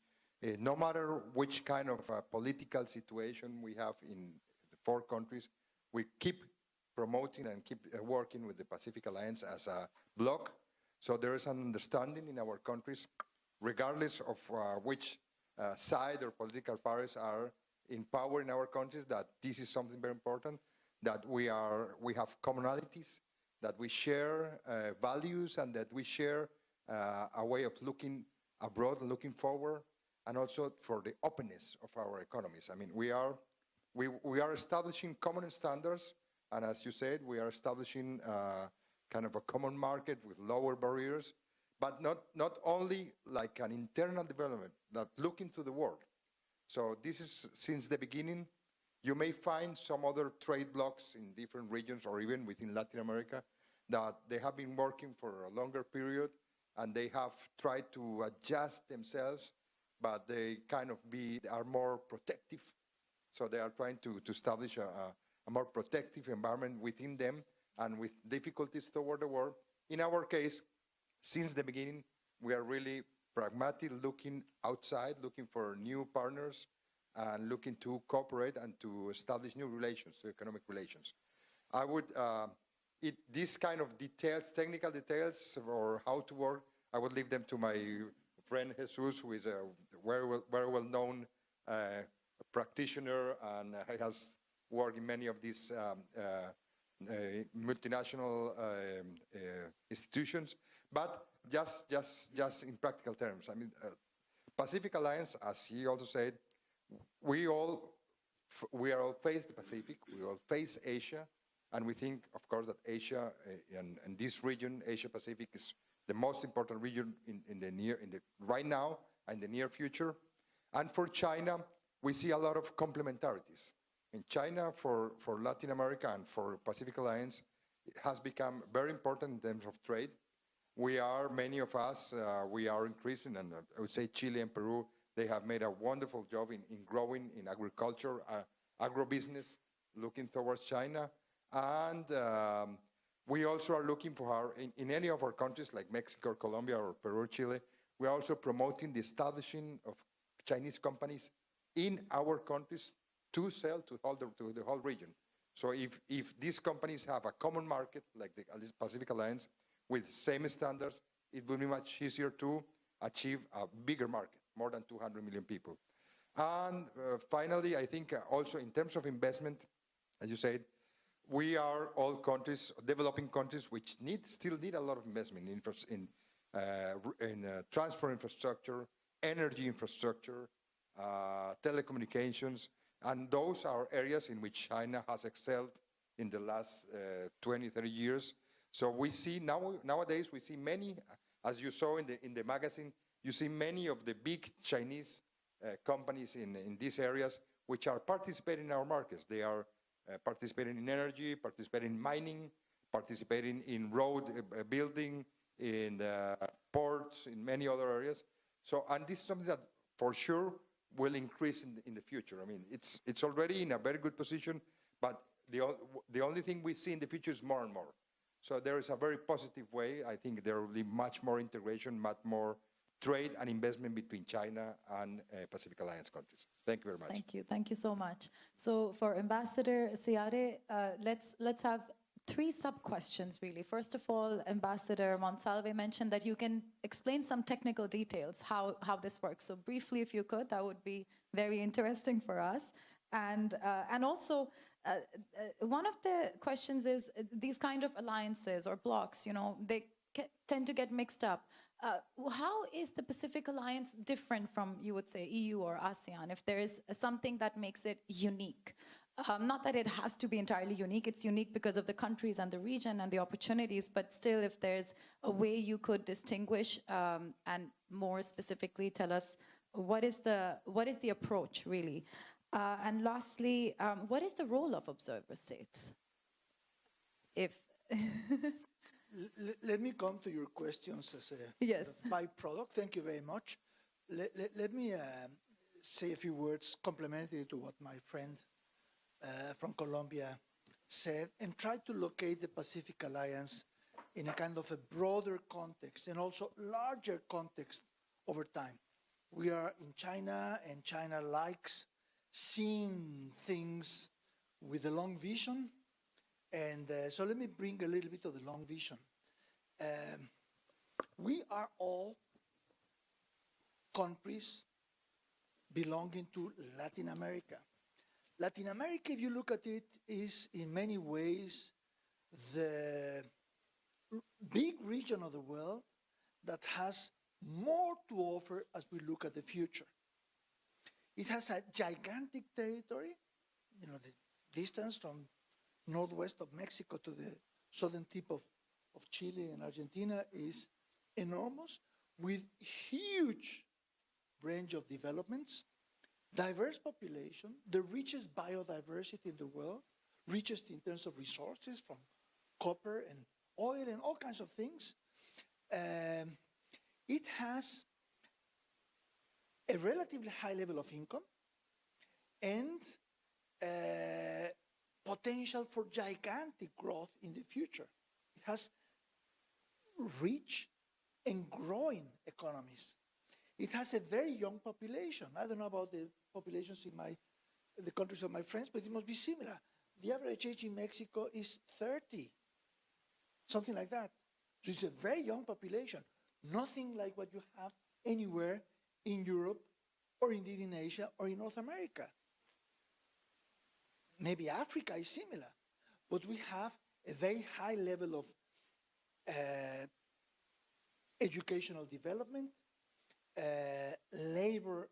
no matter which kind of political situation we have in the four countries, we keep promoting and keep working with the Pacific Alliance as a bloc. So there is an understanding in our countries, regardless of which side or political parties are in power in our countries, that this is something very important, that we have commonalities, that we share values, and that we share a way of looking abroad, looking forward, and also for the openness of our economies. I mean, we are establishing common standards, and as you said, we are establishing kind of a common market with lower barriers, but not only like an internal development, that look into the world. So this is since the beginning. You may find some other trade blocs in different regions or even within Latin America that they have been working for a longer period and they have tried to adjust themselves, but they kind of are more protective. So they are trying to establish a more protective environment within them and with difficulties toward the world. In our case, since the beginning, we are really pragmatic, looking outside, looking for new partners, and looking to cooperate and to establish new relations, economic relations. I would, this kind of details, technical details, or how to work, I would leave them to my friend Jesus, who is a very well-known practitioner and has worked in many of these multinational institutions. But just in practical terms, I mean, Pacific Alliance, as he also said, we are all face the Pacific, we all face Asia, and we think, of course, that Asia and this region, Asia-Pacific, is the most important region right now and the near future. And for China, we see a lot of complementarities. In China, for Latin America and for Pacific Alliance, it has become very important in terms of trade. Many of us, we are increasing, and I would say Chile and Peru, they have made a wonderful job in growing in agriculture, agribusiness, looking towards China. And we also are looking for in any of our countries, like Mexico, Colombia, or Peru, Chile, we are also promoting the establishing of Chinese companies in our countries to sell to the whole region. So if these companies have a common market, like the Pacific Alliance, with same standards, it will be much easier to achieve a bigger market, more than 200 million people. And finally, I think also in terms of investment, as you said, we are all countries, developing countries, which still need a lot of investment in transport infrastructure, energy infrastructure, telecommunications, and those are areas in which China has excelled in the last 20, 30 years. So we see nowadays, we see many, as you saw in the magazine, you see many of the big Chinese companies in these areas which are participating in our markets. They are participating in energy, participating in mining, participating in road building, in ports, in many other areas. So, and this is something that for sure will increase in the future. I mean, it's already in a very good position, but the only thing we see in the future is more and more. So there is a very positive way. I think there will be much more integration, much more trade and investment between China and Pacific Alliance countries. Thank you very much. Thank you so much. So for Ambassador Seade, let's have three sub-questions really. First of all, Ambassador Monsalve mentioned that you can explain some technical details, how this works. So briefly, if you could, that would be very interesting for us. And also, one of the questions is these kind of alliances or blocs, you know, they tend to get mixed up. How is the Pacific Alliance different from, you would say, EU or ASEAN, if there is something that makes it unique? Not that it has to be entirely unique, it's unique because of the countries and the region and the opportunities, but still if there's a way you could distinguish and more specifically tell us what is the approach really? And lastly, what is the role of observer states? If Let me come to your questions as a Yes. byproduct. Thank you very much. Let me say a few words complementary to what my friend from Colombia said, and try to locate the Pacific Alliance in a kind of a broader context and also larger context over time. We are in China, and China likes seeing things with a long vision. And so let me bring a little bit of the long vision. We are all countries belonging to Latin America. Latin America, if you look at it, is in many ways the big region of the world that has more to offer as we look at the future. It has a gigantic territory, the distance from northwest of Mexico to the southern tip of Chile and Argentina is enormous, with huge range of developments, diverse population, the richest biodiversity in the world, richest in terms of resources from copper and oil and all kinds of things. It has a relatively high level of income and potential for gigantic growth in the future. It has rich and growing economies. It has a very young population. I don't know about the populations in the countries of my friends, but it must be similar. The average age in Mexico is 30, something like that. So it's a very young population, nothing like what you have anywhere in Europe or indeed in Asia or in North America. Maybe Africa is similar, but we have a very high level of educational development, labor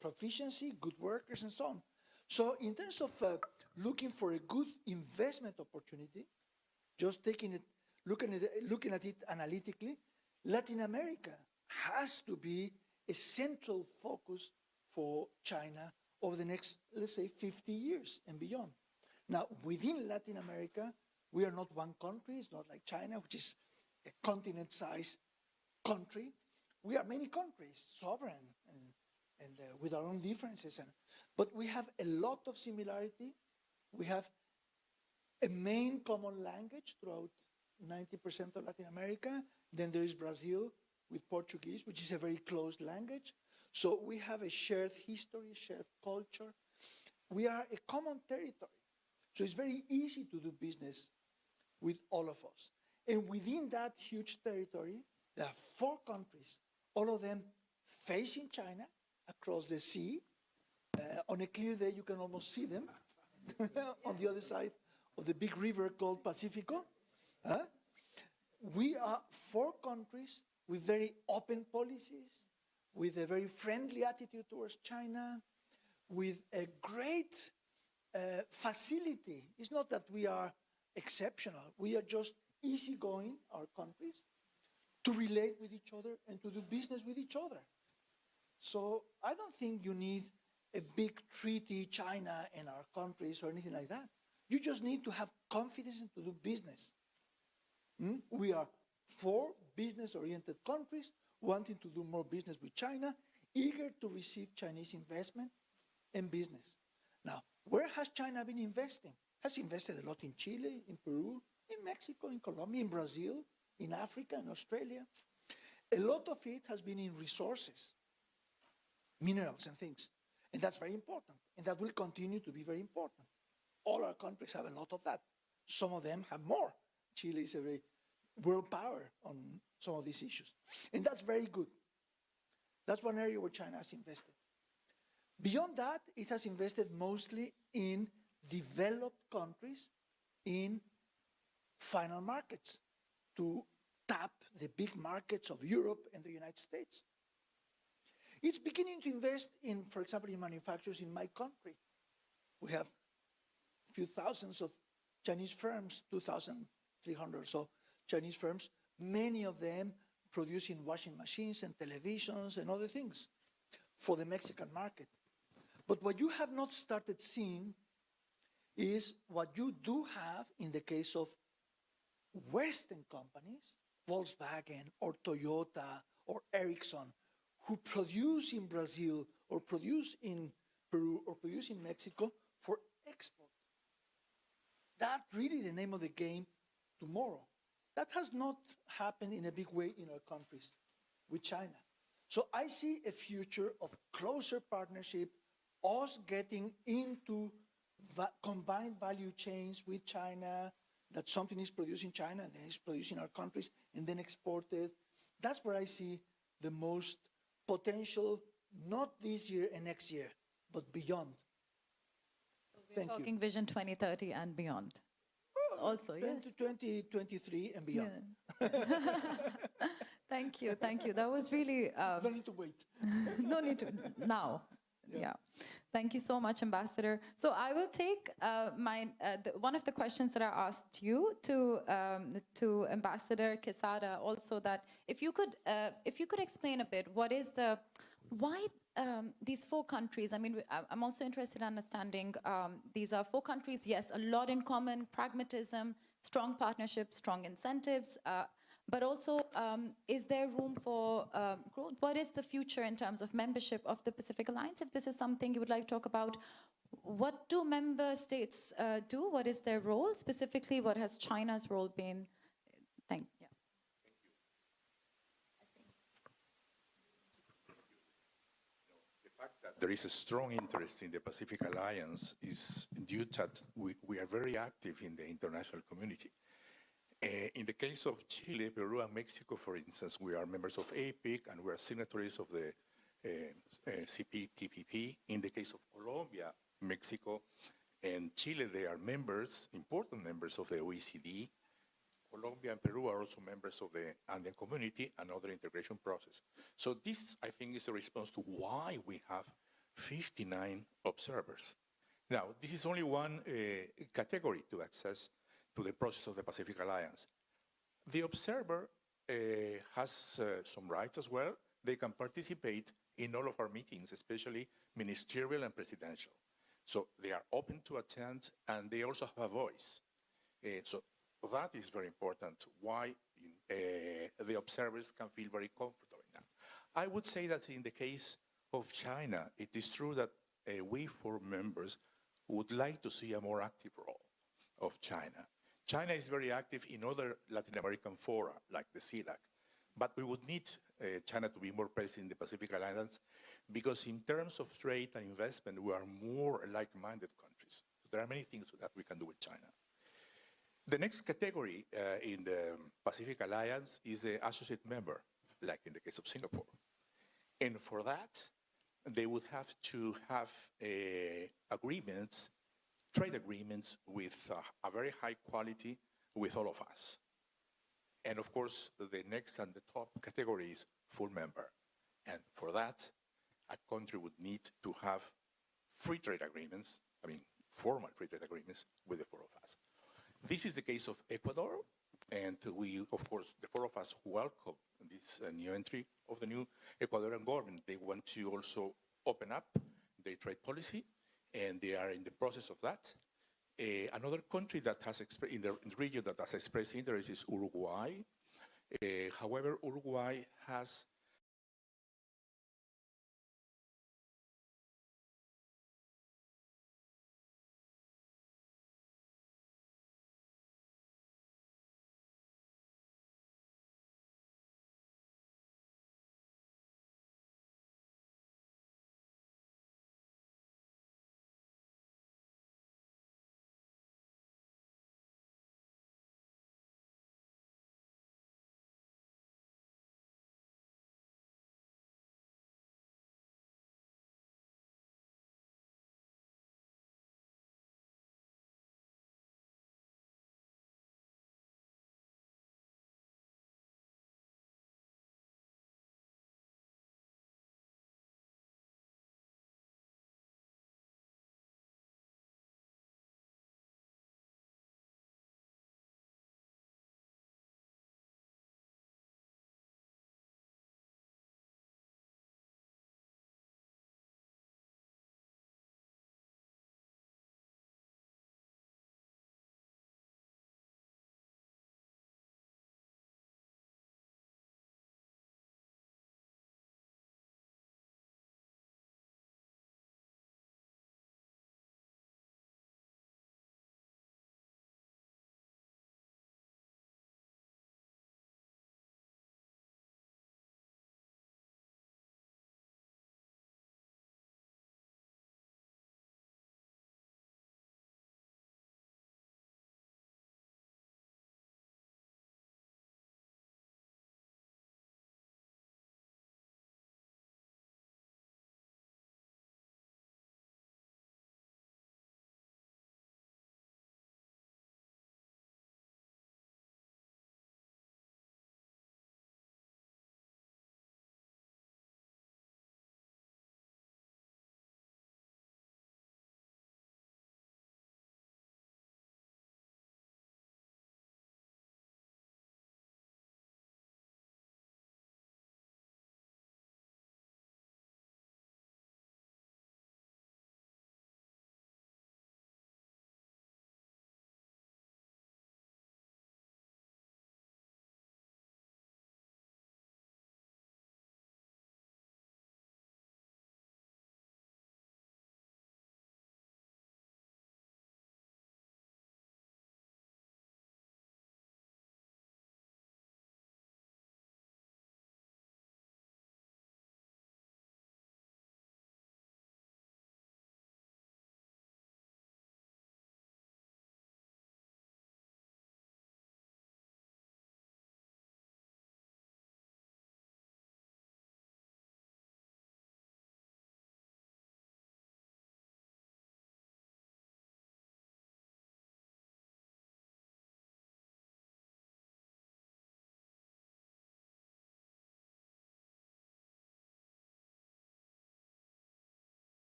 proficiency, good workers, and so on. So in terms of looking for a good investment opportunity, just looking at it analytically, Latin America has to be a central focus for China over the next, let's say, 50 years and beyond. Now, within Latin America, we are not one country. It's not like China, which is a continent-sized country. We are many countries, sovereign and with our own differences. But we have a lot of similarity. We have a main common language throughout 90% of Latin America. Then there is Brazil with Portuguese, which is a very close language. So we have a shared history, shared culture. We are a common territory. So it's very easy to do business with all of us. And within that huge territory, there are 4 countries, all of them facing China across the sea. On a clear day, you can almost see them on the other side of the big river called Pacifico. We are 4 countries with very open policies, with a very friendly attitude towards China, with a great facility. It's not that we are exceptional. We are just easygoing, our countries, to relate with each other and to do business with each other. So I don't think you need a big treaty, China and our countries or anything like that. You just need to have confidence and to do business. We are 4 business-oriented countries wanting to do more business with China, eager to receive Chinese investment and business. Now, where has China been investing? Has invested a lot in Chile, in Peru, in Mexico, in Colombia, in Brazil, in Africa, in Australia. A lot of it has been in resources, minerals and things. And that's very important. And that will continue to be very important. All our countries have a lot of that. Some of them have more. Chile is a very world power on some of these issues. And that's very good. That's one area where China has invested. Beyond that, it has invested mostly in developed countries in final markets to tap the big markets of Europe and the United States. It's beginning to invest in, for example, in manufacturers in my country. We have a few thousands of Chinese firms, 2,300 or so Chinese firms, many of them producing washing machines and televisions and other things for the Mexican market. But what you have not started seeing is what you do have in the case of Western companies, Volkswagen or Toyota or Ericsson, who produce in Brazil or produce in Peru or produce in Mexico for export. That's really the name of the game tomorrow. That has not happened in a big way in our countries with China. So I see a future of closer partnership, us getting into combined value chains with China, that something is produced in China and then is produced in our countries and then exported. That's where I see the most potential, not this year and next year, but beyond. We're talking Vision 2030 and beyond. Also, yes. 2023 and beyond. Yeah. Thank you, thank you. That was really... No need to wait. No need to, now. Yeah. Thank you so much, Ambassador. So I will take one of the questions that I asked you to Ambassador Quesada also, that if you could explain a bit, why these four countries? I mean, I'm also interested in understanding, these are four countries, yes, a lot in common, pragmatism, strong partnerships, strong incentives, but also, is there room for growth? What is the future in terms of membership of the Pacific Alliance? If this is something you would like to talk about, what do member states do? What is their role? Specifically, what has China's role been? Thank you. The fact that there is a strong interest in the Pacific Alliance is due to that we are very active in the international community. In the case of Chile, Peru, and Mexico, for instance, we are members of APEC and we are signatories of the CPTPP. In the case of Colombia, Mexico, and Chile, they are members, important members of the OECD. Colombia and Peru are also members of the Andean community and other integration process. So this, I think, is the response to why we have 59 observers. Now, this is only one category to access to the process of the Pacific Alliance. The observer has some rights as well. They can participate in all of our meetings, especially ministerial and presidential. So they are open to attend, and they also have a voice. So that is very important, why the observers can feel very comfortable in that. I would say that in the case of China, it is true that we four members would like to see a more active role of China. China is very active in other Latin American fora, like the CELAC, but we would need China to be more present in the Pacific Alliance, because in terms of trade and investment, we are more like-minded countries. So there are many things that we can do with China. The next category in the Pacific Alliance is the associate member, like in the case of Singapore. And for that, they would have to have agreements, trade agreements with a very high quality with all of us. And of course, the next and the top category is full member. And for that, a country would need to have free trade agreements, I mean, formal free trade agreements with the four of us. This is the case of Ecuador, and we, of course, the four of us welcome this new entry of the new Ecuadorian government. They want to also open up their trade policy, and they are in the process of that. Another country that has in the region that has expressed interest is Uruguay. However, Uruguay has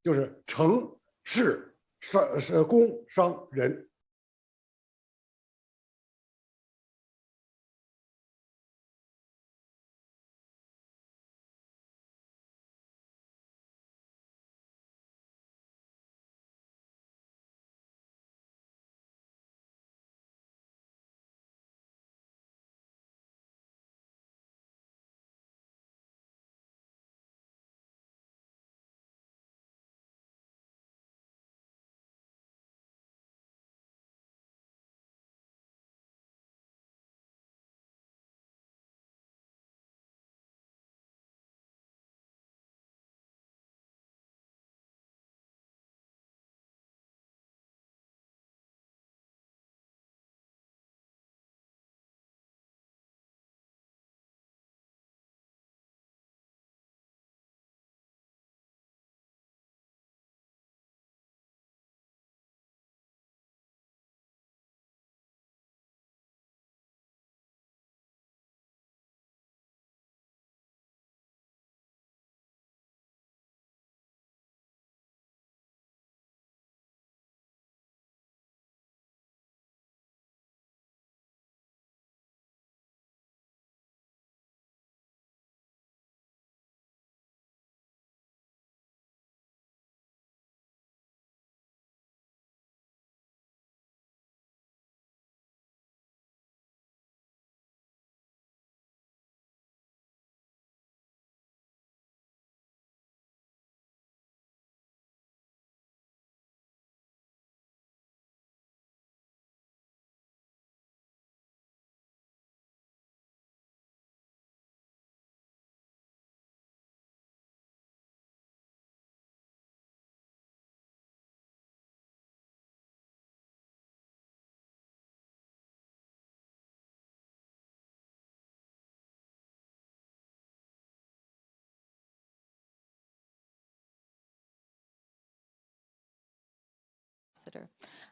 就是城市工商人。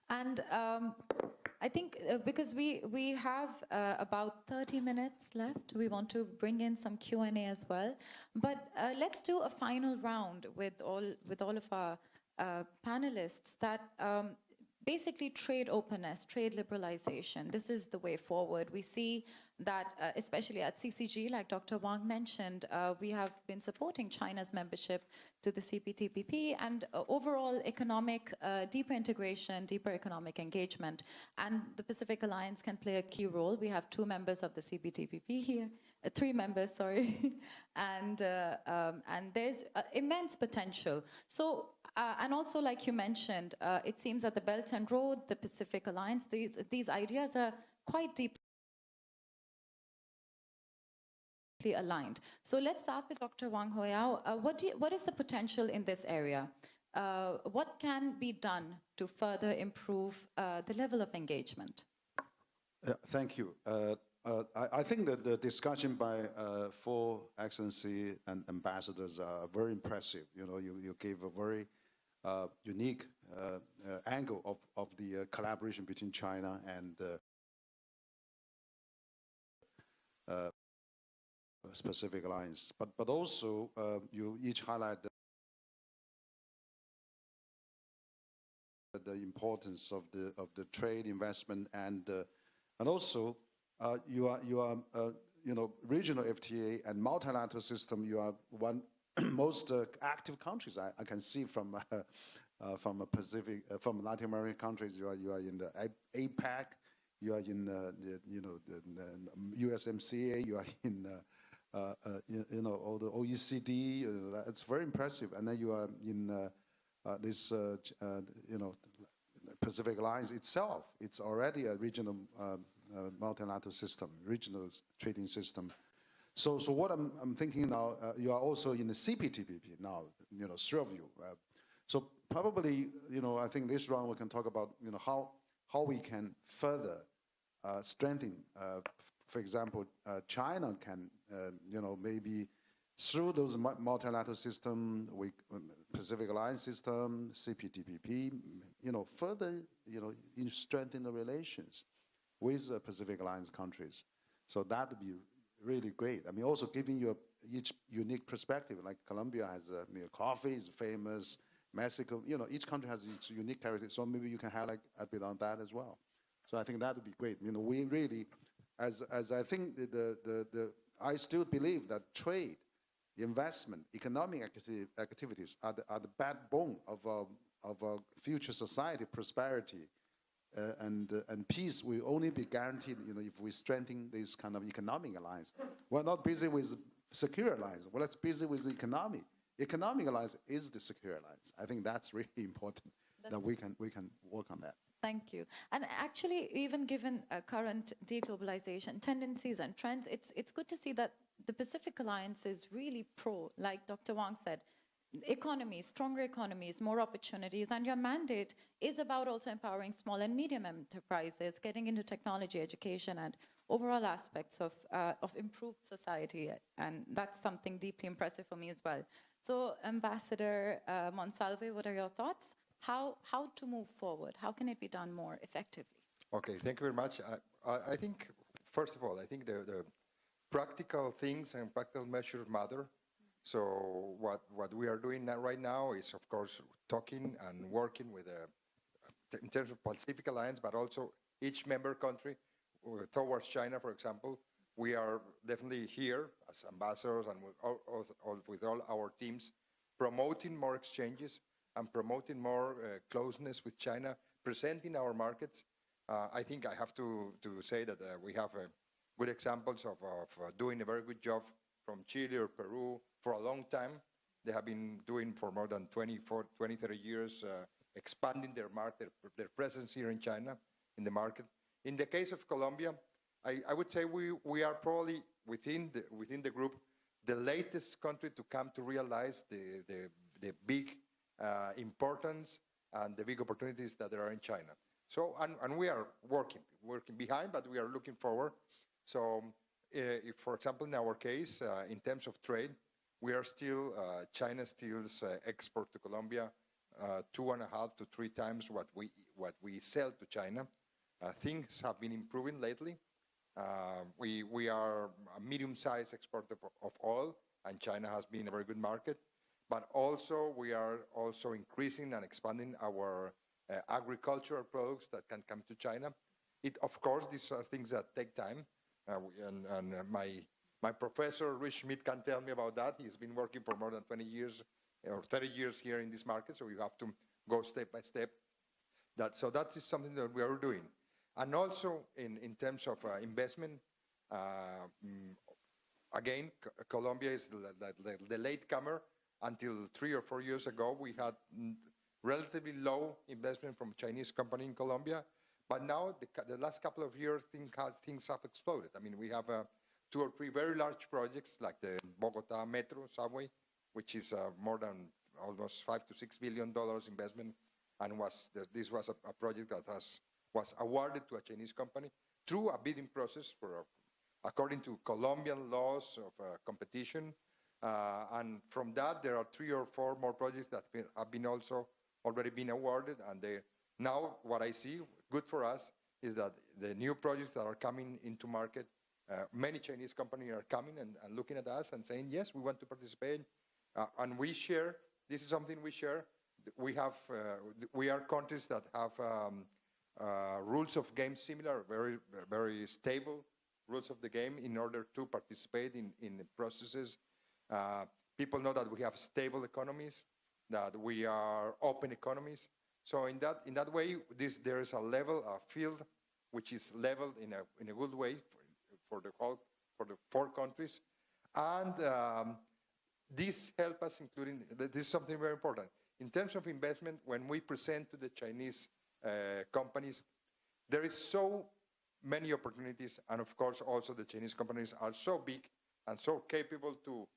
And I think because we have about 30 minutes left, we want to bring in some Q&A as well. But let's do a final round with all of our panelists that basically trade openness, trade liberalization. This is the way forward. We see that, especially at CCG, like Dr. Wang mentioned, we have been supporting China's membership to the CPTPP and overall economic, deeper integration, deeper economic engagement. And the Pacific Alliance can play a key role. We have 2 members of the CPTPP here, 3 members, sorry. and there's immense potential. So, and also, like you mentioned, it seems that the Belt and Road, the Pacific Alliance, these ideas are quite deeply aligned. So let's start with Dr. Wang Hoyao. What is the potential in this area? What can be done to further improve the level of engagement? Thank you. I think that the discussion by 4 excellency and ambassadors are very impressive. You know, you gave a very unique angle of the collaboration between China and Pacific Alliance. But also you each highlight the importance of the trade investment and also you are you know, regional FTA and multilateral system. You are one most active countries I can see from Pacific, from Latin American countries. You are in the APEC. You are in you know, the USMCA. You are in you know, all the OECD. It's very impressive. And then you are in this you know, Pacific Alliance itself. It's already a regional multilateral system, regional trading system. So what I'm thinking now, you are also in the CPTPP now, you know, 3 of you. So probably, you know, I think this round we can talk about, you know, how we can further strengthen, for example, China can, you know, maybe through those multilateral system, Pacific Alliance system, CPTPP, you know, further, you know, strengthen the relations with Pacific Alliance countries. So that would be really great. I mean, also giving you each unique perspective. Like Colombia has, you know, coffee is famous, Mexico, each country has its unique characteristics, so maybe you can highlight a bit on that as well. So I think that would be great. We really, as I think I still believe that trade, investment, economic activities are the backbone of a future society, prosperity, and peace will only be guaranteed, if we strengthen this kind of economic alliance. We're not busy with secure alliance. Well, let's busy with the economy. Economic alliance is the secure alliance. I think that's really important that we can work on that. Thank you. And actually, even given current deglobalization tendencies and trends, it's good to see that the Pacific Alliance is really pro, like Dr. Wang said, economies, stronger economies, more opportunities, and your mandate is about also empowering small and medium enterprises, getting into technology, education, and overall aspects of improved society, and that's something deeply impressive for me as well. So, Ambassador Monsalve, what are your thoughts? How to move forward? How can it be done more effectively? Okay, thank you very much. I think, first of all, I think the practical things and practical measures matter. So what we are doing right now is, of course, talking and working with, in terms of Pacific Alliance, but also each member country towards China, for example. We are definitely here as ambassadors and with all our teams promoting more exchanges and promoting more closeness with China, presenting our markets. I think I have to say that we have good examples of doing a very good job from Chile or Peru for a long time. They have been doing for more than 20, 30 years, expanding their market, their presence here in China, in the market. In the case of Colombia, I would say we are probably within the group the latest country to come to realize the big importance and the big opportunities that there are in China. So, and we are working behind, but we are looking forward. So, if, for example, in our case, in terms of trade, we are still, China stills export to Colombia 2.5 to 3 times what we sell to China. Things have been improving lately. We are a medium-sized exporter of oil, and China has been a very good market. But also, we are also increasing and expanding our agricultural products that can come to China. Of course, these are things that take time. My professor, Schmidt, can tell me about that. He's been working for more than 20 years or 30 years here in this market, so you have to go step by step. So that is something that we are doing. And also, in terms of investment, again, Colombia is the latecomer. Until 3 or 4 years ago, we had relatively low investment from Chinese company in Colombia. But now, the last couple of years, things have exploded. I mean, we have 2 or 3 very large projects, like the Bogota Metro subway, which is more than almost $5 to $6 billion investment, and this was a project that was awarded to a Chinese company through a bidding process according to Colombian laws of competition. And from that, there are 3 or 4 more projects that have been already been awarded. And now, what I see, good for us, is that the new projects that are coming into market, many Chinese companies are coming and looking at us and saying, yes, we want to participate. And we share, this is something we share. We are countries that have rules of game similar, very, very stable rules of the game in order to participate in the processes. People know that we have stable economies, that we are open economies. So in that way, there is a field which is leveled in a good way for the 4 countries, and this helps us, including this is something very important in terms of investment. When we present to the Chinese companies, there is so many opportunities, and of course, also the Chinese companies are so big and so capable to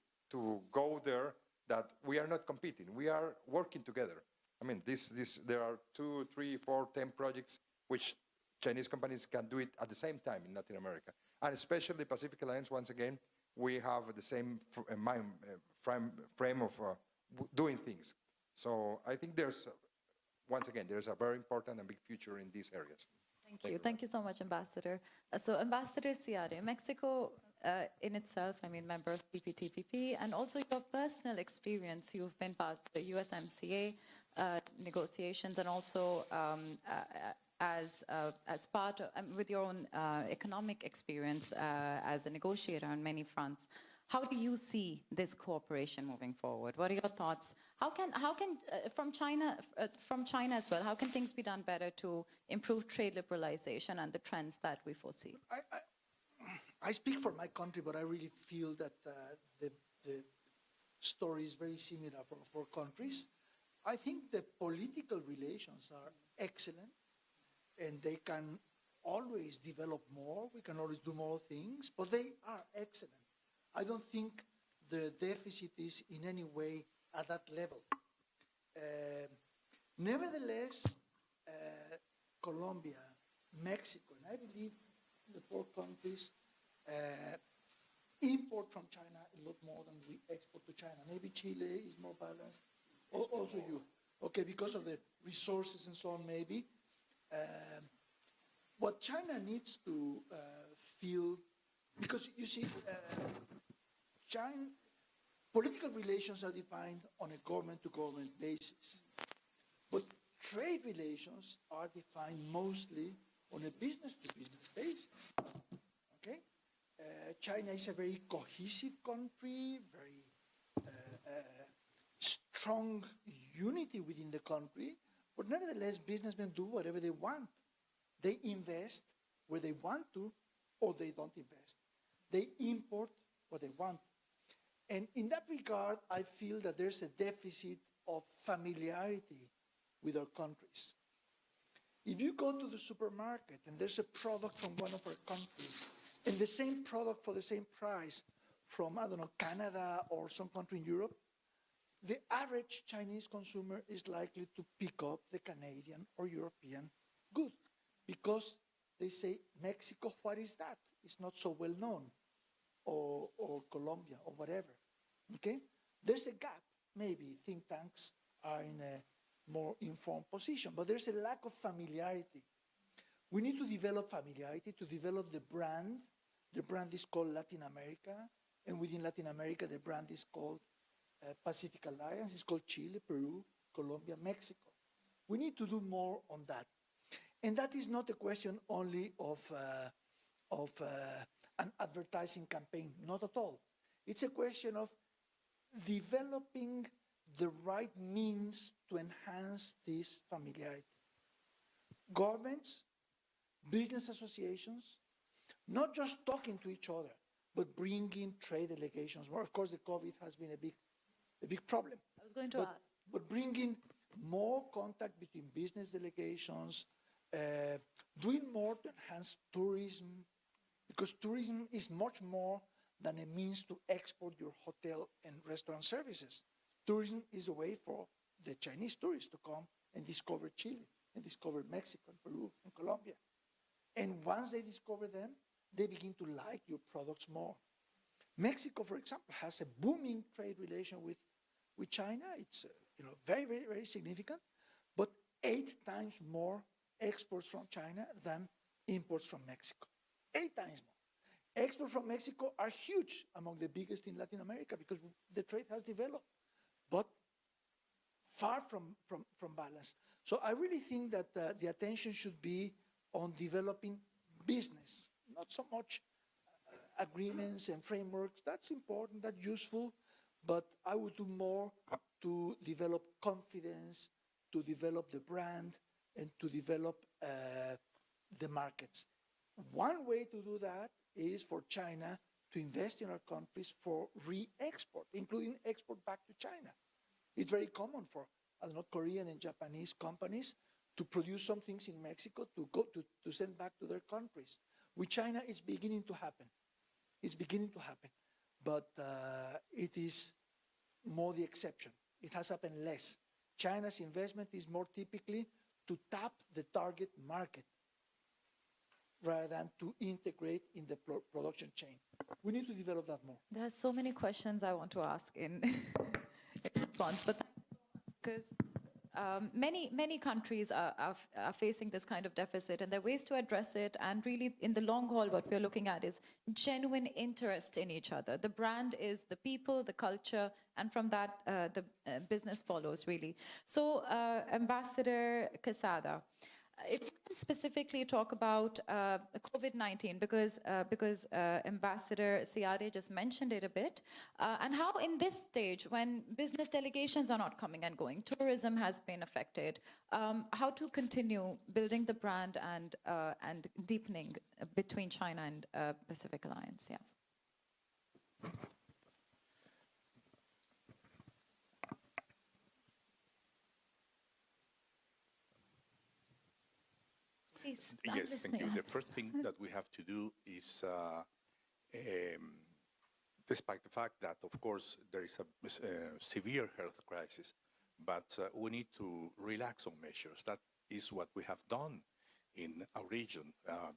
go there that we are not competing. We are working together. I mean, there are 2, 3, 4, 10 projects which Chinese companies can do it at the same time in Latin America. And especially the Pacific Alliance, once again, we have the same frame of doing things. So I think once again, there's a very important and big future in these areas. Thank you. Thank you so much, Ambassador. So Ambassador Seade, Mexico in itself, I mean, member of CPTPP, and also your personal experience. You've been part of the USMCA negotiations, and also as part of, with your own economic experience as a negotiator on many fronts, how do you see this cooperation moving forward? What are your thoughts? How can from China as well, how can things be done better to improve trade liberalization and the trends that we foresee? I speak for my country, but I really feel that the story is very similar for countries. I think the political relations are excellent, and they can always develop more. We can always do more things, but they are excellent. I don't think the deficit is in any way at that level. Nevertheless, Colombia, Mexico, and I believe the four countries import from China a lot more than we export to China. Maybe Chile is more balanced. Also you. Okay, because of the resources and so on, maybe. What China needs to feel, because you see, political relations are defined on a government-to-government basis, but trade relations are defined mostly on a business-to-business basis. Okay, China is a very cohesive country, very strong unity within the country, but nevertheless, businessmen do whatever they want. They invest where they want to, or they don't invest. They import what they want. And in that regard, I feel that there's a deficit of familiarity with our countries. If you go to the supermarket and there's a product from one of our countries, and the same product for the same price from, I don't know, Canada or some country in Europe, the average Chinese consumer is likely to pick up the Canadian or European good, because they say, Mexico, what is that? It's not so well known, or Colombia, or whatever, okay? There's a gap. Maybe think tanks are in a more informed position, but there's a lack of familiarity. We need to develop familiarity, to develop the brand. The brand is called Latin America, and within Latin America, the brand is called Pacific Alliance. It's called Chile, Peru, Colombia, Mexico. We need to do more on that. And that is not a question only of an advertising campaign, not at all. It's a question of developing the right means to enhance this familiarity. Governments, business associations, not just talking to each other, but bringing trade delegations. Well, of course, the COVID has been a big problem. I was going to ask. But bringing more contact between business delegations, doing more to enhance tourism, because tourism is much more than a means to export your hotel and restaurant services. Tourism is a way for the Chinese tourists to come and discover Chile, and discover Mexico, and Peru, and Colombia. And once they discover them, they begin to like your products more. Mexico, for example, has a booming trade relation with China. It's very, very, very significant, but 8 times more exports from China than imports from Mexico. 8 times more. Exports from Mexico are huge, among the biggest in Latin America, because the trade has developed, but far from balance. So I really think that the attention should be on developing business, not so much agreements and frameworks. That's important, that's useful, but I would do more to develop confidence, to develop the brand, and to develop the markets. One way to do that is for China to invest in our countries for re-export, including export back to China. It's very common for, I don't know, Korean and Japanese companies to produce some things in Mexico to send back to their countries. With China, it's beginning to happen. It's beginning to happen, but it is more the exception. It has happened less. China's investment is more typically to tap the target market rather than to integrate in the production chain. We need to develop that more. There are so many questions I want to ask in response, but because Many countries are facing this kind of deficit, and there are ways to address it. And really, in the long haul, what we're looking at is genuine interest in each other. The brand is the people, the culture, and from that, the business follows, really. So, Ambassador Quesada, if you can specifically talk about COVID-19, because Ambassador Seade just mentioned it a bit, and how in this stage, when business delegations are not coming and going, tourism has been affected, how to continue building the brand and deepening between China and Pacific Alliance, yeah. Please, yes, thank you. The first thing that we have to do is, despite the fact that, of course, there is a severe health crisis, but we need to relax on measures. That is what we have done in our region.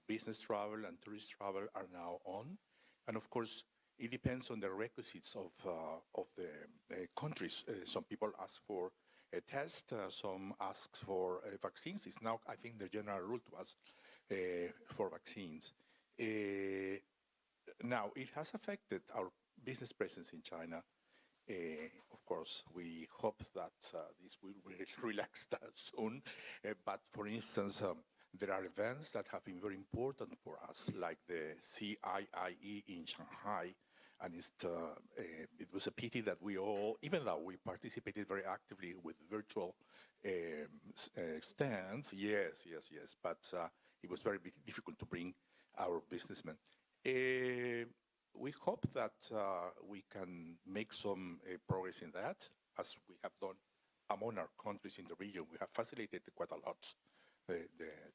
Business travel and tourist travel are now on. And of course, it depends on the requisites of the countries. Some people ask for a test, some asks for vaccines. It's now, I think, the general rule to us for vaccines. Now, it has affected our business presence in China. Of course, we hope that this will relax that soon. But for instance, there are events that have been very important for us, like the CIIE in Shanghai. And it was a pity that we all, even though we participated very actively with virtual stands, yes, but it was very difficult to bring our businessmen. We hope that we can make some progress in that, as we have done among our countries in the region. We have facilitated quite a lot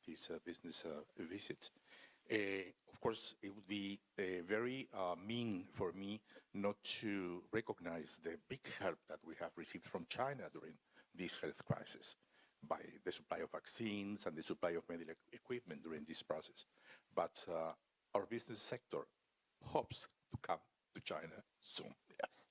these business visits. Of course, it would be very mean for me not to recognize the big help that we have received from China during this health crisis by the supply of vaccines and the supply of medical equipment during this process. But our business sector hopes to come to China soon, yes.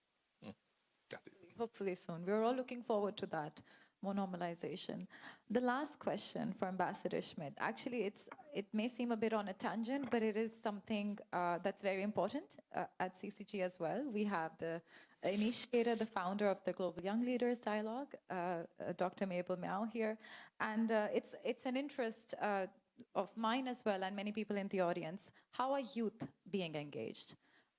Hopefully soon. We're all looking forward to that, more normalization. The last question for Ambassador Schmidt. Actually, it may seem a bit on a tangent, but it is something that's very important at CCG as well. We have the initiator, the founder of the Global Young Leaders Dialogue, Dr. Mabel Miao here. And it's an interest of mine as well, and many people in the audience. How are youth being engaged?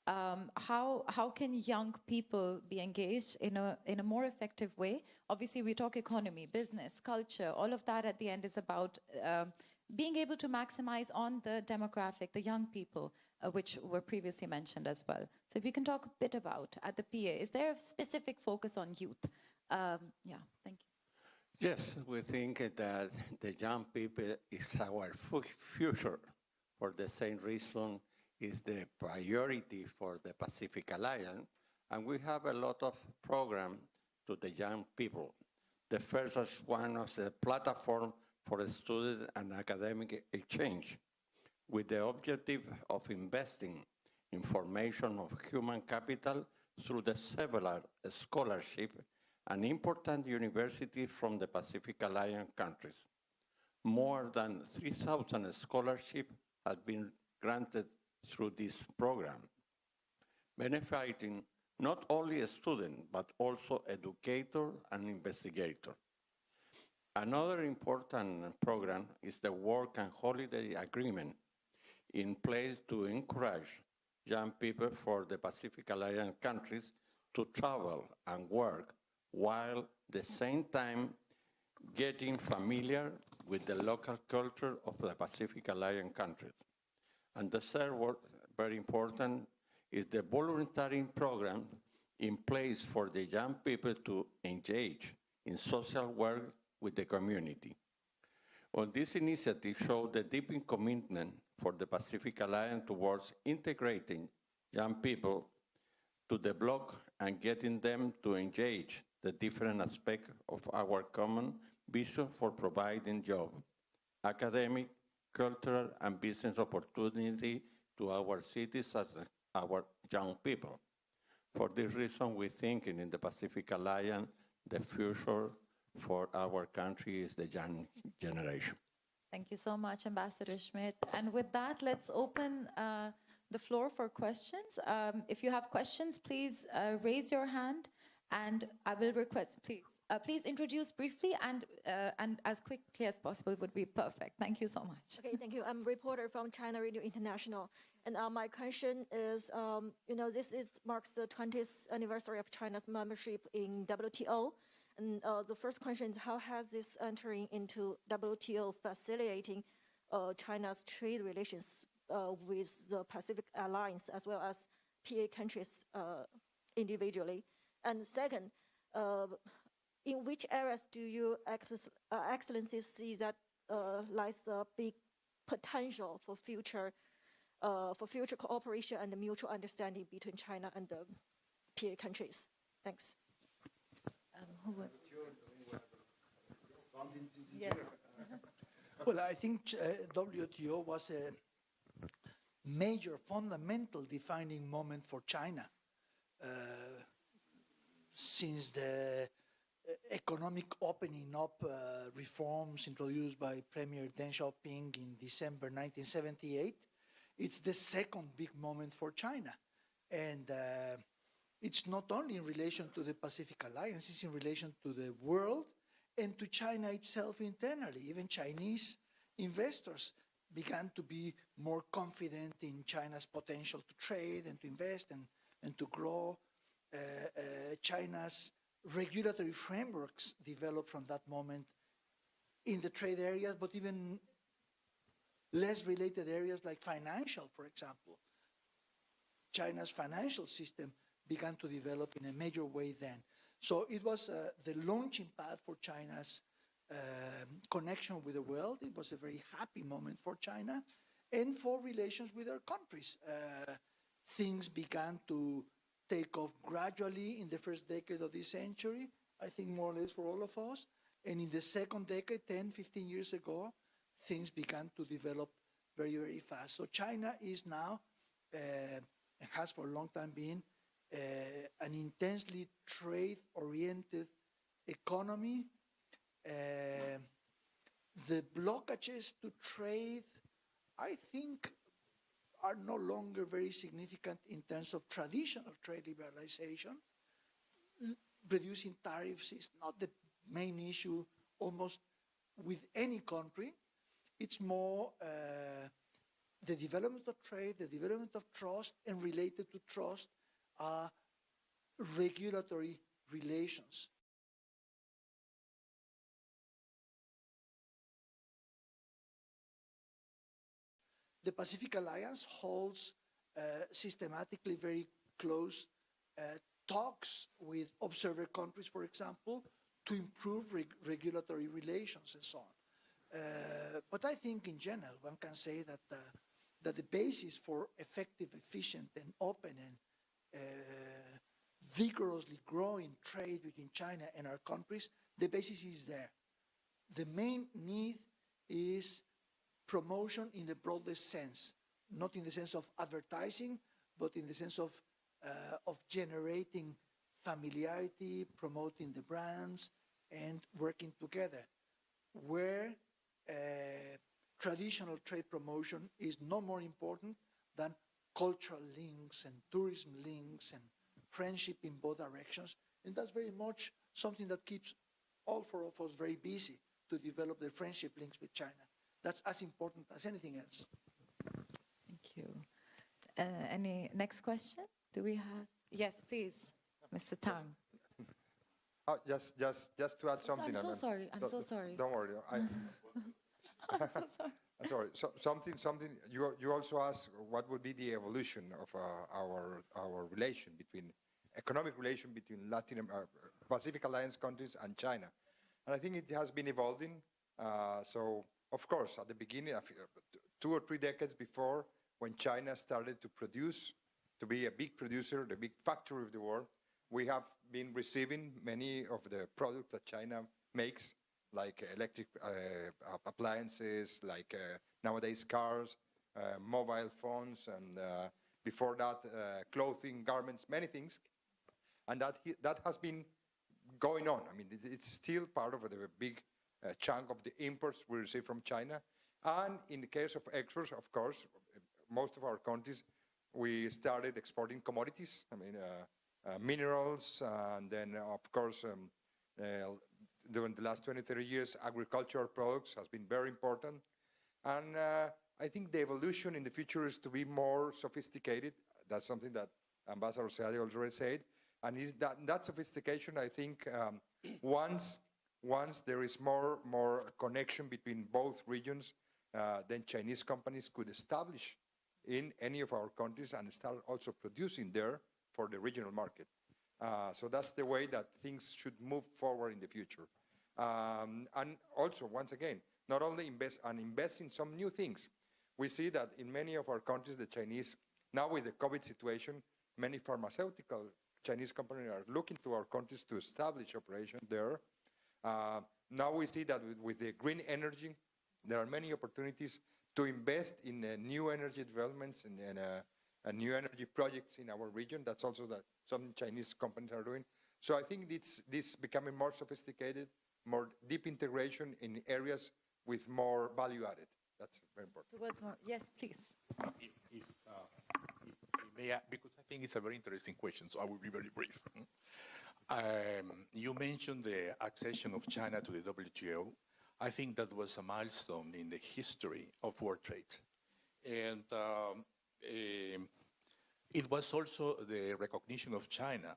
How can young people be engaged in a more effective way? Obviously, we talk economy, business, culture, all of that at the end is about being able to maximize on the demographic, the young people, which were previously mentioned as well. So if you can talk a bit about, at the PA, is there a specific focus on youth? Yeah, thank you. Yes, we think that the young people is our future. For the same reason, is the priority for the Pacific Alliance, and we have a lot of programs to the young people. The first one is the platform for student and academic exchange, with the objective of investing in formation of human capital through the several scholarships and important universities from the Pacific Alliance countries. More than 3,000 scholarships have been granted through this program, benefiting not only a student, but also educator and investigator. Another important program is the Work and Holiday Agreement in place to encourage young people for the Pacific Alliance countries to travel and work while at the same time getting familiar with the local culture of the Pacific Alliance countries. And the third word, very important, is the volunteering program in place for the young people to engage in social work with the community. Well, this initiative shows the deepening commitment for the Pacific Alliance towards integrating young people to the bloc and getting them to engage the different aspects of our common vision for providing jobs, academic, cultural, and business opportunity to our cities as our young people. For this reason, we're thinking in the Pacific Alliance, the future for our country is the young generation. Thank you so much, Ambassador Schmidt. And with that, let's open the floor for questions. If you have questions, please raise your hand, and I will request, please introduce briefly and as quickly as possible would be perfect. Thank you so much. Okay, thank you. I'm a reporter from China Radio International. And my question is, marks the 20th anniversary of China's membership in WTO. And the first question is, how has this entering into WTO facilitating China's trade relations with the Pacific Alliance as well as PA countries individually? And second, in which areas do you excellencies see that lies the big potential for future cooperation and mutual understanding between China and the PA countries? Thanks. Who would? Yes. Well, I think WTO was a major, fundamental defining moment for China since the economic opening up reforms introduced by Premier Deng Xiaoping in December 1978. It's the second big moment for China. And it's not only in relation to the Pacific Alliance, it's in relation to the world and to China itself internally. Even Chinese investors began to be more confident in China's potential to trade and to invest and to grow. China's regulatory frameworks developed from that moment in the trade areas, but even less related areas like financial, for example. China's financial system began to develop in a major way then. So it was the launching pad for China's connection with the world. It was a very happy moment for China and for relations with our countries. Things began to take off gradually in the first decade of this century, I think more or less for all of us. And in the second decade, 10, 15 years ago, things began to develop very, very fast. So China is now, and has for a long time been, an intensely trade-oriented economy. The blockages to trade, I think, are no longer very significant in terms of traditional trade liberalization. Reducing tariffs is not the main issue almost with any country. It's more the development of trade, the development of trust, and related to trust are regulatory relations. The Pacific Alliance holds systematically very close talks with observer countries, for example, to improve regulatory relations and so on. But I think in general, one can say that the basis for effective, efficient, and open and vigorously growing trade between China and our countries, the basis is there. The main need is promotion in the broadest sense, not in the sense of advertising, but in the sense of generating familiarity, promoting the brands, and working together. Where traditional trade promotion is no more important than cultural links and tourism links and friendship in both directions. And that's very much something that keeps all four of us very busy to develop the friendship links with China. That's as important as anything else. Thank you. Any next question? Do we have? Yes, please, Mr. Tang. Just to add something. I'm so sorry. I'm so sorry. Don't worry. I'm sorry. Something. You also asked what would be the evolution of our relation between economic relation between Pacific Alliance countries and China, and I think it has been evolving. So of course, at the beginning, 2 or 3 decades before, when China started to produce, to be a big producer, the big factory of the world, we have been receiving many of the products that China makes, like electric appliances, like nowadays cars, mobile phones, and before that, clothing, garments, many things. And that has been going on. I mean, it's still part of the big chunk of the imports we receive from China. And in the case of exports, of course, most of our countries, we started exporting commodities. I mean, minerals, and then, of course, during the last 20, 30 years, agricultural products has been very important. And I think the evolution in the future is to be more sophisticated. That's something that Ambassador Seade already said. And that sophistication, I think, once there is more connection between both regions, then Chinese companies could establish in any of our countries and start also producing there for the regional market. So that's the way that things should move forward in the future. And also, once again, not only invest in some new things. We see that in many of our countries, the Chinese, now with the COVID situation, many pharmaceutical Chinese companies are looking to our countries to establish operations there. Now we see that with the green energy, there are many opportunities to invest in new energy developments and new energy projects in our region. That's also that some Chinese companies are doing. So I think this becoming more sophisticated, more deep integration in areas with more value added. That's very important. Towards more, yes, please. If may, because I think it's a very interesting question, so I will be very brief. You mentioned the accession of China to the WTO. I think that was a milestone in the history of world trade. And it was also the recognition of China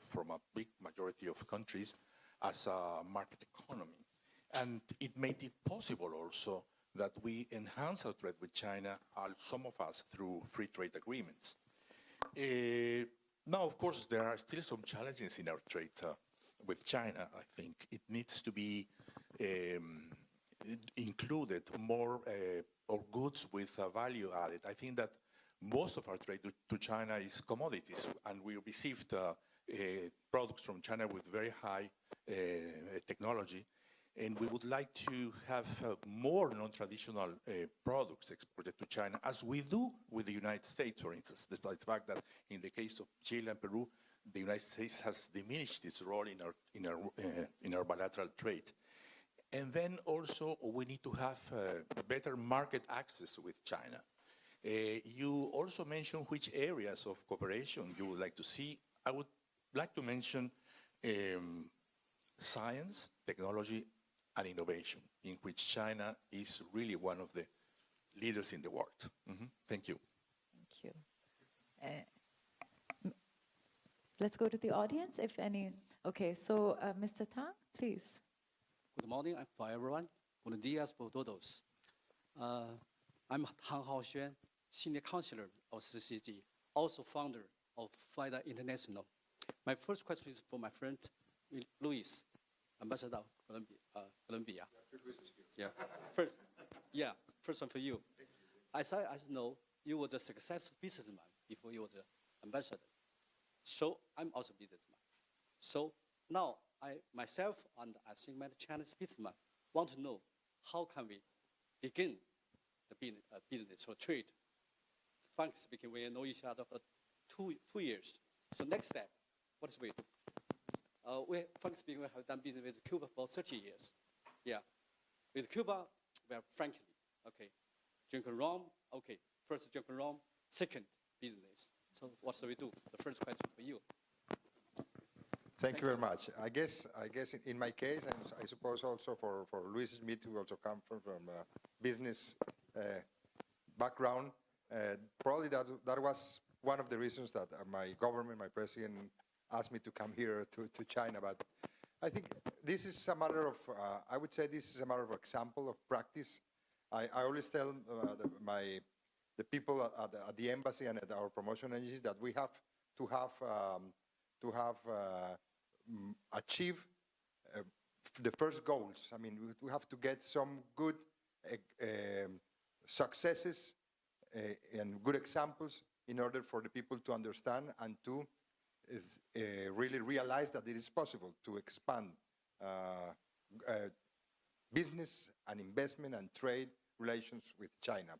from a big majority of countries as a market economy. And it made it possible also that we enhance our trade with China, some of us, through free trade agreements. Now, of course, there are still some challenges in our trade with China. I think it needs to be included more or goods with value added. I think that most of our trade to China is commodities, and we received products from China with very high technology, and we would like to have more non-traditional products exported to China, as we do with the United States, for instance, despite the fact that in the case of Chile and Peru, the United States has diminished its role in our bilateral trade. And then also we need to have better market access with China. You also mentioned which areas of cooperation you would like to see. I would like to mention science, technology, and innovation, in which China is really one of the leaders in the world. Thank you. Thank you. Let's go to the audience, if any. Okay, so Mr. Tang, please. Good morning for everyone. Buenos días por todos. I'm Han Haoxuan, Senior Counselor of CCG, also founder of FIDA International. My first question is for my friend, Luis, Ambassador of Colombia. First one for you. As I know, you were a successful businessman before you were the ambassador. So I'm also a businessman. So now I myself and I think many Chinese businessmen want to know how can we begin the business or trade. Frankly speaking, we know each other for two years. So next step, what is we do? Frankly speaking, we have done business with Cuba for 30 years. Yeah. With Cuba, we are frankly, okay, drinking rum, okay, first drinking rum, second business. So what should we do? The first question for you. Thank you very much. I guess in my case, and I suppose also for Luis Schmidt, who also comes from a business background, probably that was one of the reasons that my government, my president, asked me to come here to China. But I think this is a matter of, I would say this is a matter of example of practice. I always tell the people at the embassy and at our promotion agencies that we have to achieve the first goals. I mean, we have to get some good successes and good examples in order for the people to understand and to really realize that it is possible to expand business and investment and trade relations with China.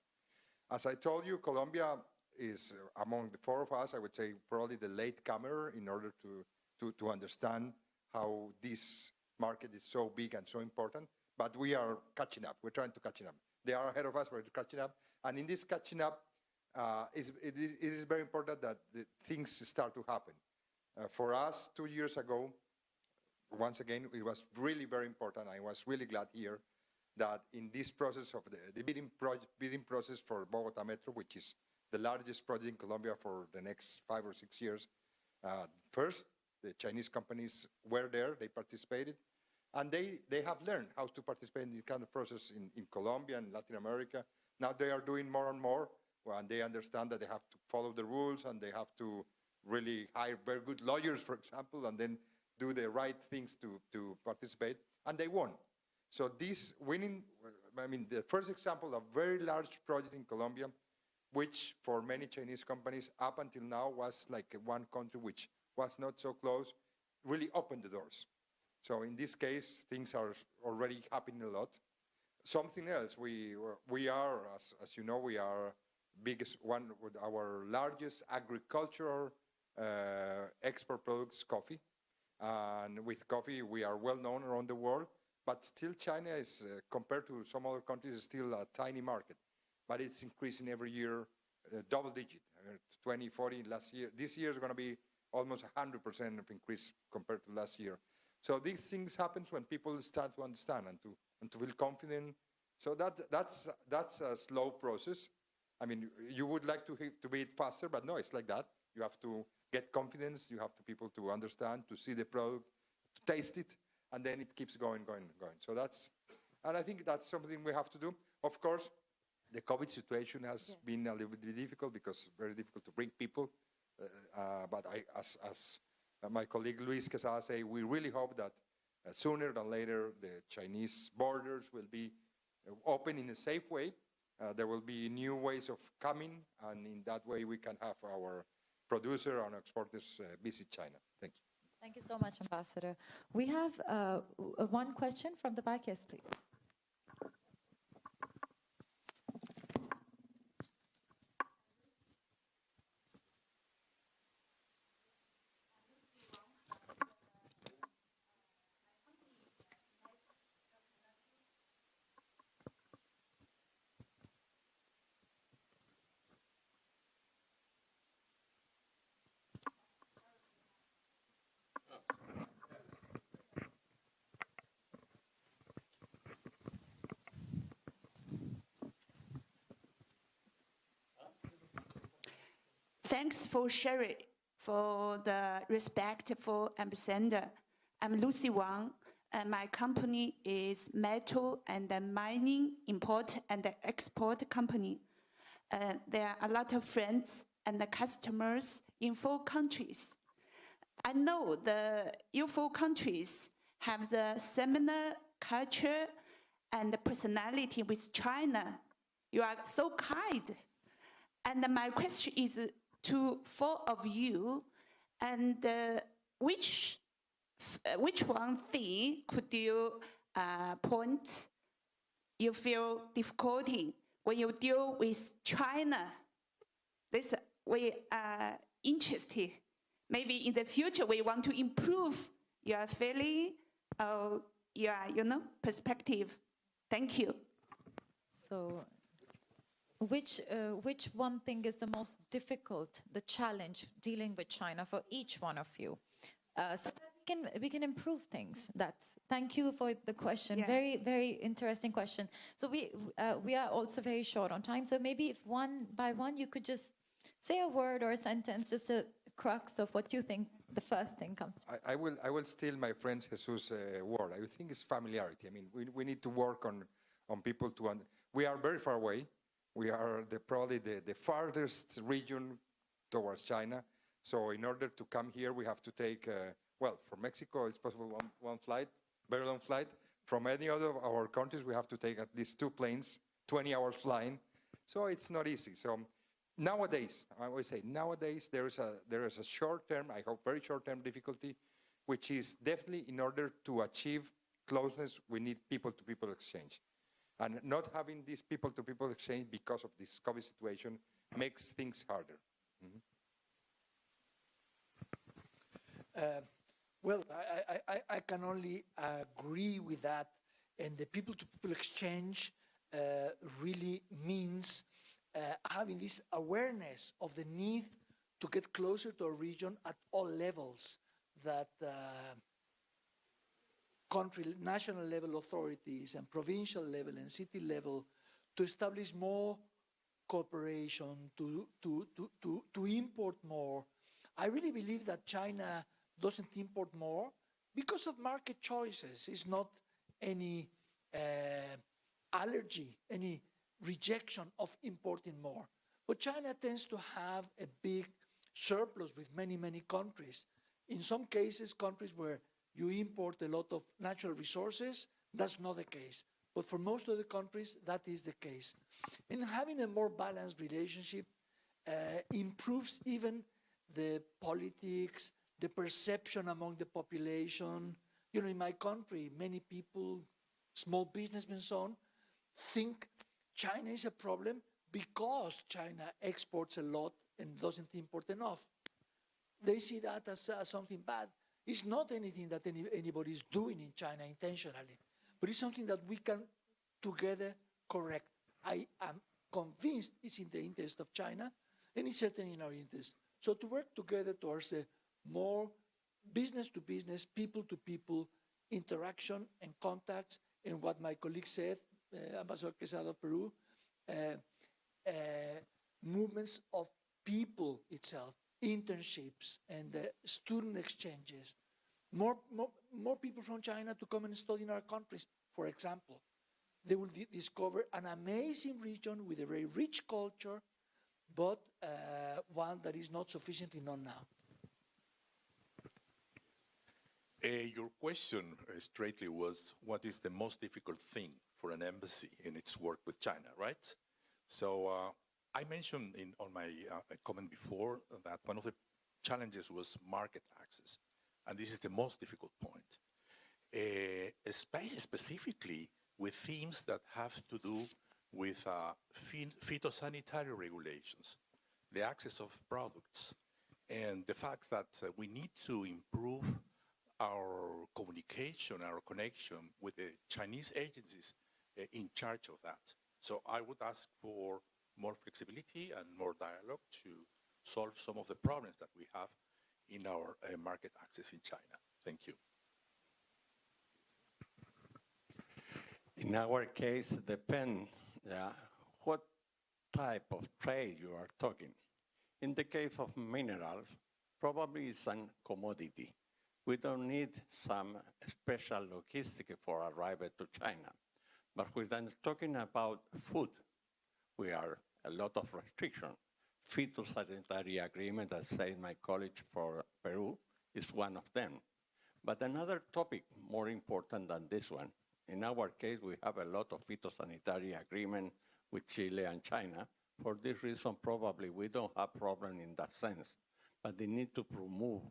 As I told you, Colombia is among the four of us, I would say, probably the latecomer in order to understand how this market is so big and so important, but we are catching up. We're trying to catch up. They are ahead of us, we're catching up. And in this catching up, it is very important that the things start to happen. For us, 2 years ago, once again, it was really very important. I was really glad here that in this process of the bidding process for Bogota Metro, which is the largest project in Colombia for the next 5 or 6 years, first, the Chinese companies were there, they participated, and they have learned how to participate in this kind of process in Colombia and Latin America. Now they are doing more and more, and they understand that they have to follow the rules and they have to really hire very good lawyers, for example, and then do the right things to participate, and they won. So this winning, I mean, the first example of very large project in Colombia, which for many Chinese companies up until now was like one country which was not so close, really opened the doors. So in this case, things are already happening a lot. Something else, we are, as you know, we are biggest one with our largest agricultural export products, coffee. And with coffee, we are well known around the world, but still China is, compared to some other countries, is still a tiny market. But it's increasing every year, double digit, 20, 40 last year. This year is going to be almost 100% of increase compared to last year. So these things happen when people start to understand and to feel confident. So that's a slow process. I mean, you would like to be it faster, but no, it's like that. You have to get confidence. You have to people to understand, to see the product, to taste it, and then it keeps going. So and I think that's something we have to do. Of course, the COVID situation has been a little bit difficult because it's very difficult to bring people. But as my colleague Luis Quesada say, we really hope that sooner than later the Chinese borders will be open in a safe way. There will be new ways of coming, and in that way we can have our producer and exporters visit China. Thank you. Thank you so much, Ambassador. We have one question from the back. Yes, please. Thanks for sharing, for the respectful ambassador. I'm Lucy Wang, and my company is metal and mining import and export company. There are a lot of friends and customers in 4 countries. I know your 4 countries have the similar culture and personality with China. You are so kind. And my question is to 4 of you, and which one thing could you point you feel difficulty when you deal with China? This we are interested. Maybe in the future we want to improve your feeling or your perspective. Thank you. So, which one thing is the most difficult, the challenge dealing with China for each one of you, so that we can improve things? Thank you for the question. Yeah. Very, very interesting question. So we are also very short on time. So maybe if one by one you could just say a word or a sentence, just a crux of what you think the first thing comes to. I will steal my friend Jesus' word. I think it's familiarity. I mean, we need to work on people to. We are very far away. We are probably the farthest region towards China. So in order to come here, we have to take, well, from Mexico, it's possible one flight, very long flight. From any other of our countries, we have to take at least 2 planes, 20 hours flying. So it's not easy. So nowadays, I always say, nowadays there is a short-term, I hope very short-term difficulty, which is definitely in order to achieve closeness, we need people-to-people exchange. And not having this people-to-people exchange because of this COVID situation makes things harder. Mm-hmm. Well, I can only agree with that. And the people-to-people exchange really means having this awareness of the need to get closer to a region at all levels, that country, national level authorities and provincial level and city level to establish more cooperation, to import more. I really believe that China doesn't import more because of market choices. It's not any allergy, any rejection of importing more. But China tends to have a big surplus with many, many countries. In some cases, countries where you import a lot of natural resources, that's not the case. But for most of the countries, that is the case. And having a more balanced relationship improves even the politics, the perception among the population. You know, in my country, many people, small businessmen and so on, think China is a problem because China exports a lot and doesn't import enough. They see that as something bad. It's not anything that anybody is doing in China intentionally, but it's something that we can together correct. I am convinced it's in the interest of China, and it's certainly in our interest. So to work together towards a more business-to-business, people-to-people interaction and contacts, and what my colleague said, Ambassador Quesada of Peru, movements of people itself, internships and student exchanges. More people from China to come and study in our countries, for example. They will discover an amazing region with a very rich culture, but one that is not sufficiently known now. Your question straightly was, what is the most difficult thing for an embassy in its work with China, right? So I mentioned on my comment before that one of the challenges was market access, and this is the most difficult point, specifically with themes that have to do with phytosanitary regulations, the access of products, and the fact that we need to improve our communication, our connection with the Chinese agencies in charge of that. So I would ask for more flexibility and more dialogue to solve some of the problems that we have in our market access in China. Thank you. In our case, depends what type of trade you are talking. In the case of minerals, probably it's a commodity. We don't need some special logistics for arrival to China. But when I'm talking about food, we are a lot of restrictions. Phytosanitary agreement, as said my colleague for Peru, is one of them. But another topic more important than this one, in our case, we have a lot of phytosanitary agreement with Chile and China. For this reason, probably we don't have problem in that sense. But they need to promote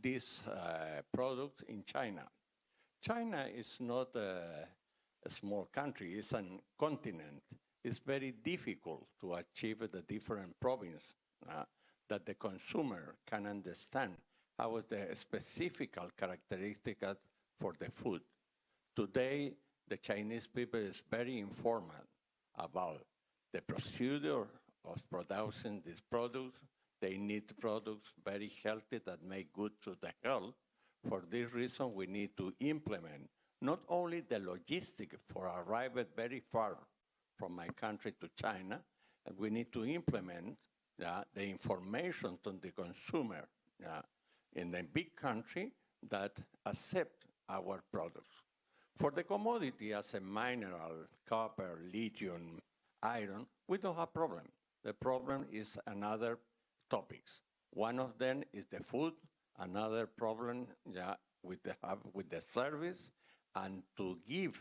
these products in China. China is not a small country, it's a continent. It's very difficult to achieve the different provinces that the consumer can understand how is the specific characteristic for the food. Today, the Chinese people is very informed about the procedure of producing these products. They need products very healthy that make good to the health. For this reason, we need to implement not only the logistics for arrival very far from my country to China, and we need to implement the information to the consumer in a big country that accept our products. For the commodity as a mineral, copper, lithium, iron, we don't have problem. The problem is another topics. One of them is the food, another problem with the service, and to give.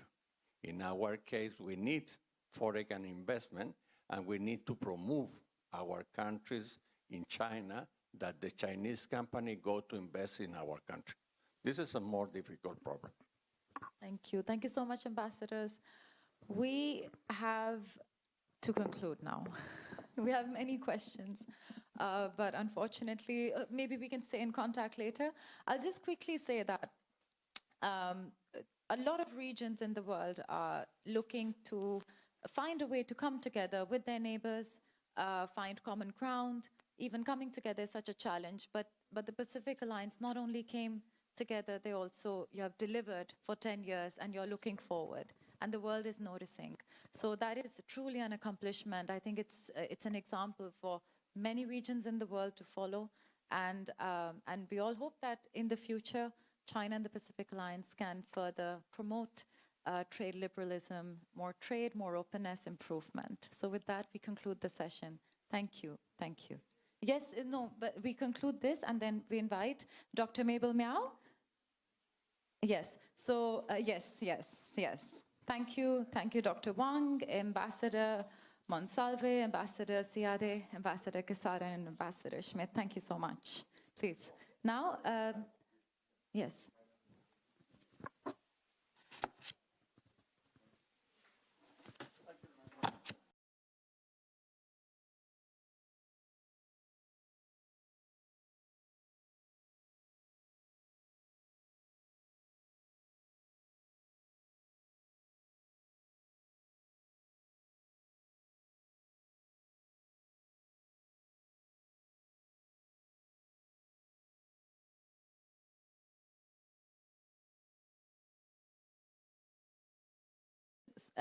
In our case, we need foreign investment, and we need to promote our countries in China that the Chinese company go to invest in our country. This is a more difficult problem. Thank you. Thank you so much, ambassadors. We have to conclude now. We have many questions. but unfortunately, maybe we can stay in contact later. I'll just quickly say that a lot of regions in the world are looking to find a way to come together with their neighbors, find common ground. Even coming together is such a challenge, but the Pacific Alliance not only came together, you have delivered for 10 years and you're looking forward, and the world is noticing. So that is truly an accomplishment. I think it's an example for many regions in the world to follow, and we all hope that in the future, China and the Pacific Alliance can further promote trade liberalism, more trade, more openness, improvement. So with that, we conclude the session. Thank you. Thank you. Yes, no, but we conclude this and then we invite Dr. Mabel Miao. Yes, so yes. Thank you, Dr. Wang, Ambassador Monsalve, Ambassador Seade, Ambassador Quesada, and Ambassador Schmidt. Thank you so much. Please. Now, yes.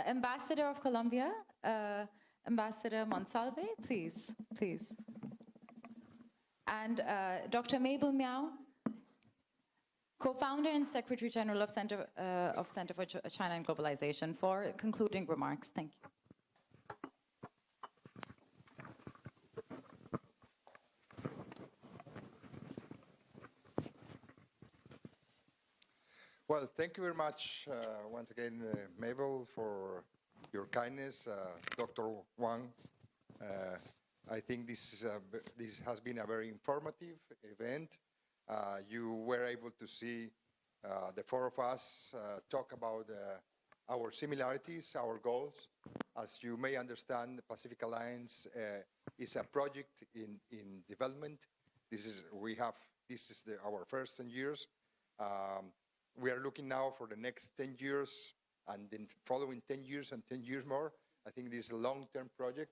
Ambassador of Colombia, Ambassador Monsalve, please. And Dr. Mabel Miao, co-founder and Secretary General of Center for China and Globalization, for concluding remarks. Thank you. Well, thank you very much once again, Mabel, for your kindness. Dr. Wang, I think this has been a very informative event. You were able to see the four of us talk about our similarities, our goals. As you may understand, the Pacific Alliance is a project in development. This is our first 10 years. We are looking now for the next 10 years and then following 10 years and 10 years more. I think this is a long-term project.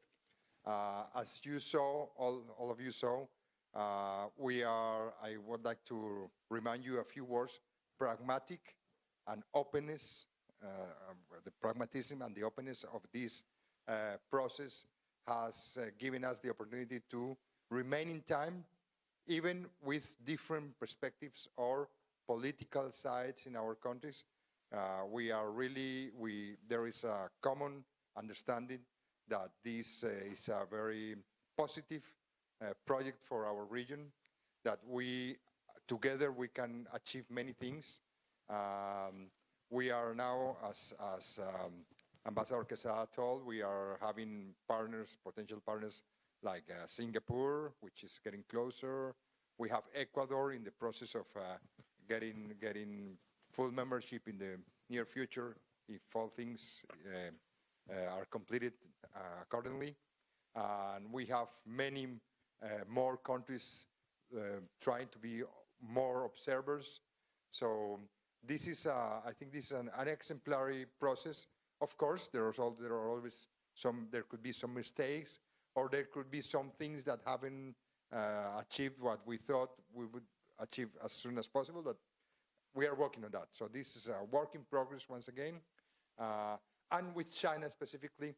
As you saw, all of you saw, I would like to remind you a few words: pragmatic and openness. The pragmatism and the openness of this process has given us the opportunity to remain in time, even with different perspectives or political sides in our countries. There is a common understanding that this is a very positive project for our region, that together we can achieve many things. We are now, as Ambassador Quesada told, we are having potential partners like Singapore, which is getting closer. We have Ecuador in the process of getting full membership in the near future, if all things are completed accordingly. And we have many more countries trying to be more observers. So this is, I think this is an exemplary process. Of course, there could be some mistakes, or there could be some things that haven't achieved what we thought we would achieve as soon as possible, but we are working on that. So this is a work in progress once again. And with China specifically,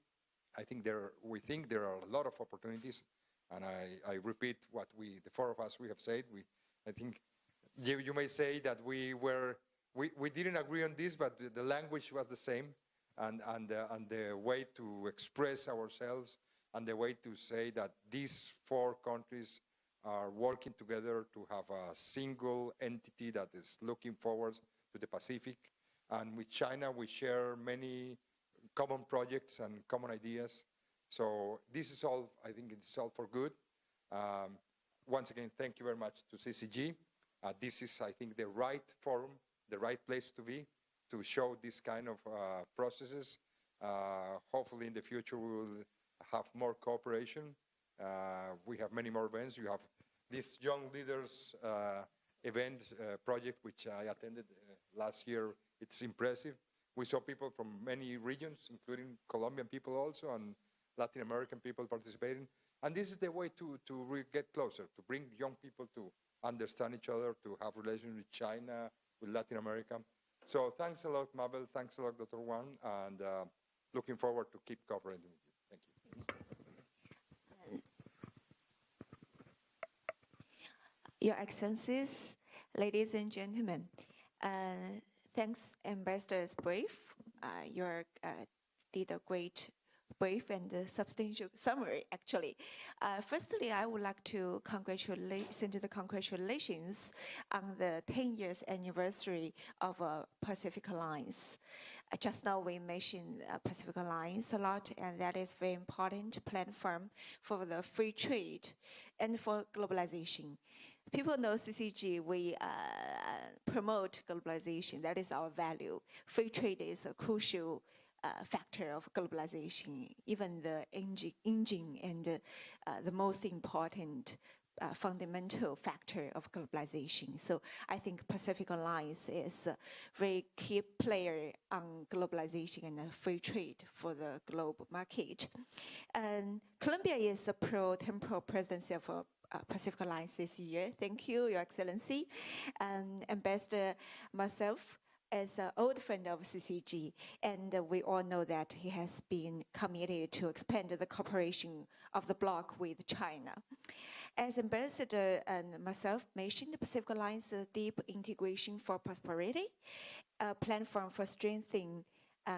we think there are a lot of opportunities. And I repeat what the four of us, we have said. I think you may say that we didn't agree on this, but the language was the same, and the way to express ourselves, and the way to say that these four countries are working together to have a single entity that is looking forward to the Pacific. And with China, we share many common projects and common ideas. So this is all, I think it's all for good. Once again, thank you very much to CCG. This is, I think, the right forum, the right place to be, to show this kind of processes. Hopefully in the future we will have more cooperation. We have many more events. You have this Young Leaders event project, which I attended last year. It's impressive. We saw people from many regions, including Colombian people also, and Latin American people participating. And this is the way to get closer, to bring young people to understand each other, to have relations with China, with Latin America. So thanks a lot, Mabel. Thanks a lot, Dr. Wang, and looking forward to keep cooperating with you. Thank you. Your Excellencies, ladies and gentlemen, thanks, Ambassador's brief. You did a great brief and substantial summary, actually. Firstly, I would like to send the congratulations on the 10 years anniversary of Pacific Alliance. Just now we mentioned Pacific Alliance a lot, and that is very important platform for the free trade and for globalization. People know CCG, we promote globalization. That is our value. Free trade is a crucial factor of globalization, even the engine and the most important fundamental factor of globalization. So I think Pacific Alliance is a very key player on globalization and free trade for the global market. And Colombia is a pro-temporal presidency of Pacific Alliance this year. Thank you, Your Excellency. And Ambassador myself, as an old friend of CCG, and we all know that he has been committed to expand the cooperation of the bloc with China. As Ambassador and myself mentioned, the Pacific Alliance deep integration for prosperity, a platform for strengthening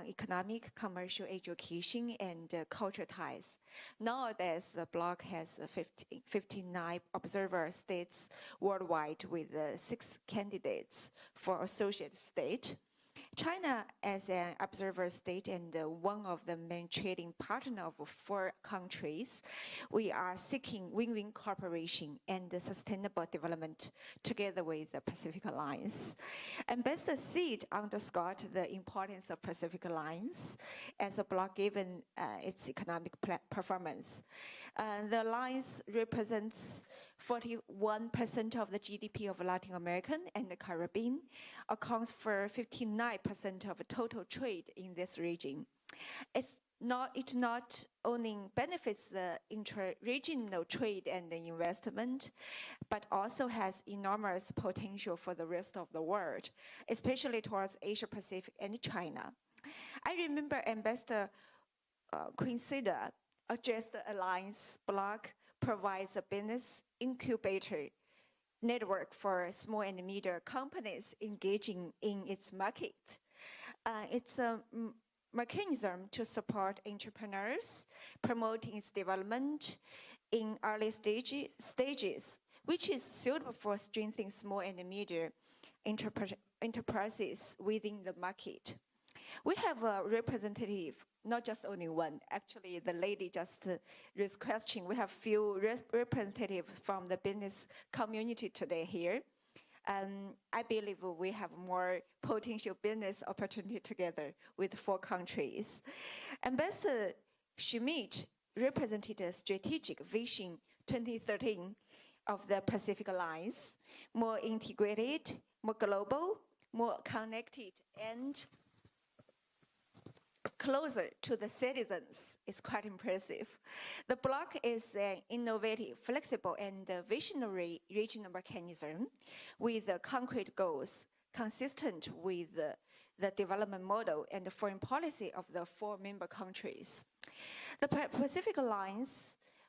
economic, commercial, education, and cultural ties. Nowadays, the bloc has 59 observer states worldwide with 6 candidates for associate state. China, as an observer state and one of the main trading partners of 4 countries, we are seeking win-win cooperation and sustainable development together with the Pacific Alliance. Ambassador Seade underscored the importance of Pacific Alliance as a bloc given its economic performance. The alliance represents 41% of the GDP of Latin America and the Caribbean, accounts for 59% of total trade in this region. It not only benefits the intra-regional trade and the investment, but also has enormous potential for the rest of the world, especially towards Asia Pacific and China. I remember Ambassador Quesada addressed the alliance bloc provides a business incubator network for small and medium companies engaging in its market. It's a mechanism to support entrepreneurs, promoting its development in early stages, which is suitable for strengthening small and medium enterprises within the market. We have a representative, not just only one. Actually, the lady just raised question. We have few representatives from the business community today here. I believe we have more potential business opportunity together with 4 countries. Ambassador Schmidt represented a strategic vision 2013 of the Pacific Alliance, more integrated, more global, more connected, and closer to the citizens. Is quite impressive. The bloc is an innovative, flexible, and visionary regional mechanism with concrete goals consistent with the development model and the foreign policy of the 4 member countries. The Pacific Alliance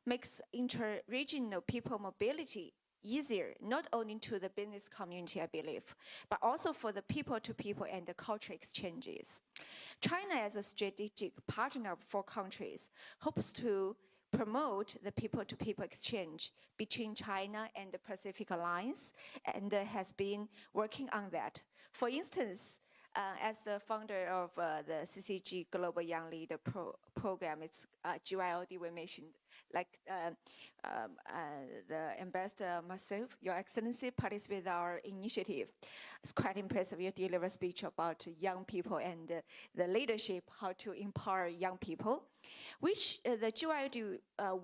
makes inter-regional people mobility easier, not only to the business community, I believe, but also for the people-to-people and the cultural exchanges. China, as a strategic partner of 4 countries, hopes to promote the people-to-people exchange between China and the Pacific Alliance, and has been working on that. For instance, as the founder of the CCG Global Young Leader Program, it's GYLD we mentioned like the Ambassador Monsalve, Your Excellency, participated in our initiative. It's quite impressive. You deliver a speech about young people and the leadership, how to empower young people, which the GYOD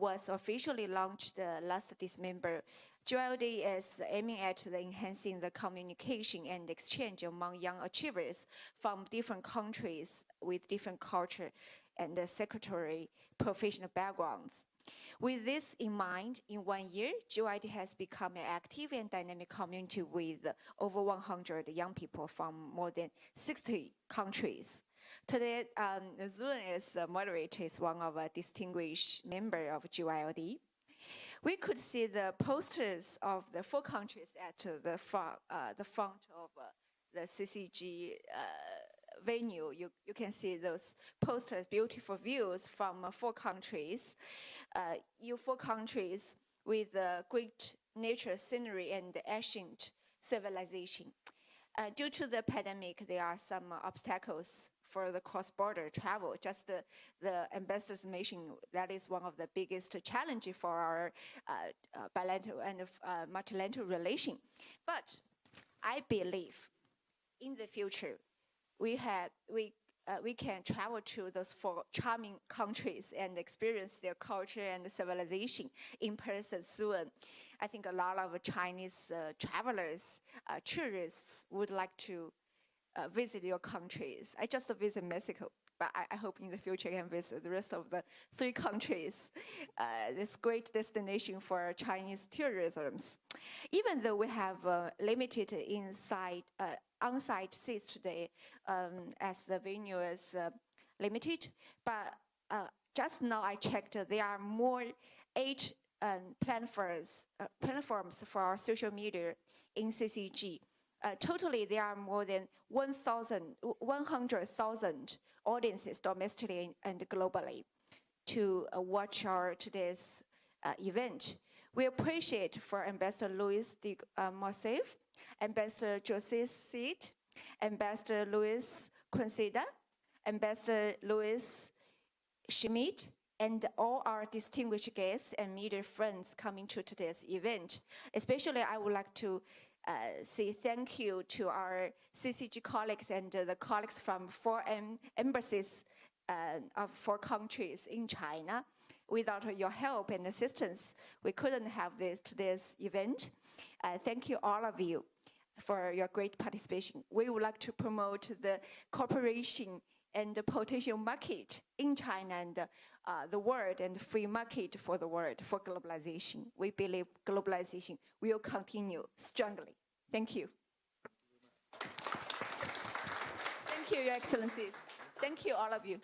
was officially launched last December. GYOD is aiming at enhancing the communication and exchange among young achievers from different countries with different culture and secretary professional backgrounds. With this in mind, in 1 year, GYOD has become an active and dynamic community with over 100 young people from more than 60 countries. Today, Zulun is the moderator, is one of a distinguished member of GYOD. We could see the posters of the 4 countries at the front of the CCG venue. You can see those posters, beautiful views from 4 countries. 4 countries with great nature scenery and ancient civilization. Due to the pandemic, there are some obstacles for the cross-border travel. Just the ambassadors mentioned, that is one of the biggest challenges for our bilateral and multilateral relation. But I believe in the future, we can travel to those 4 charming countries and experience their culture and civilization in person soon. I think a lot of Chinese travelers, tourists would like to visit your countries. I just visited Mexico, but I hope in the future I can visit the rest of the 3 countries. This great destination for Chinese tourism. Even though we have limited on-site seats today, as the venue is limited, but just now I checked, there are more 8 platforms for our social media in CCG. Totally, there are more than 100,000 audiences domestically and globally to watch our today's event. We appreciate for Ambassador Luis Diego Monsalve, Ambassador Jose Seade, Ambassador Luis Quesada, Ambassador Luis Schmidt, and all our distinguished guests and media friends coming to today's event. Especially, I would like to say thank you to our CCG colleagues and the colleagues from 4 embassies of 4 countries in China. Without your help and assistance, we couldn't have today's event. Thank you, all of you, for your great participation. We would like to promote the cooperation and the potential market in China and the world, and free market for the world, for globalization. We believe globalization will continue strongly. Thank you. Thank you, Your Excellencies. Thank you, all of you.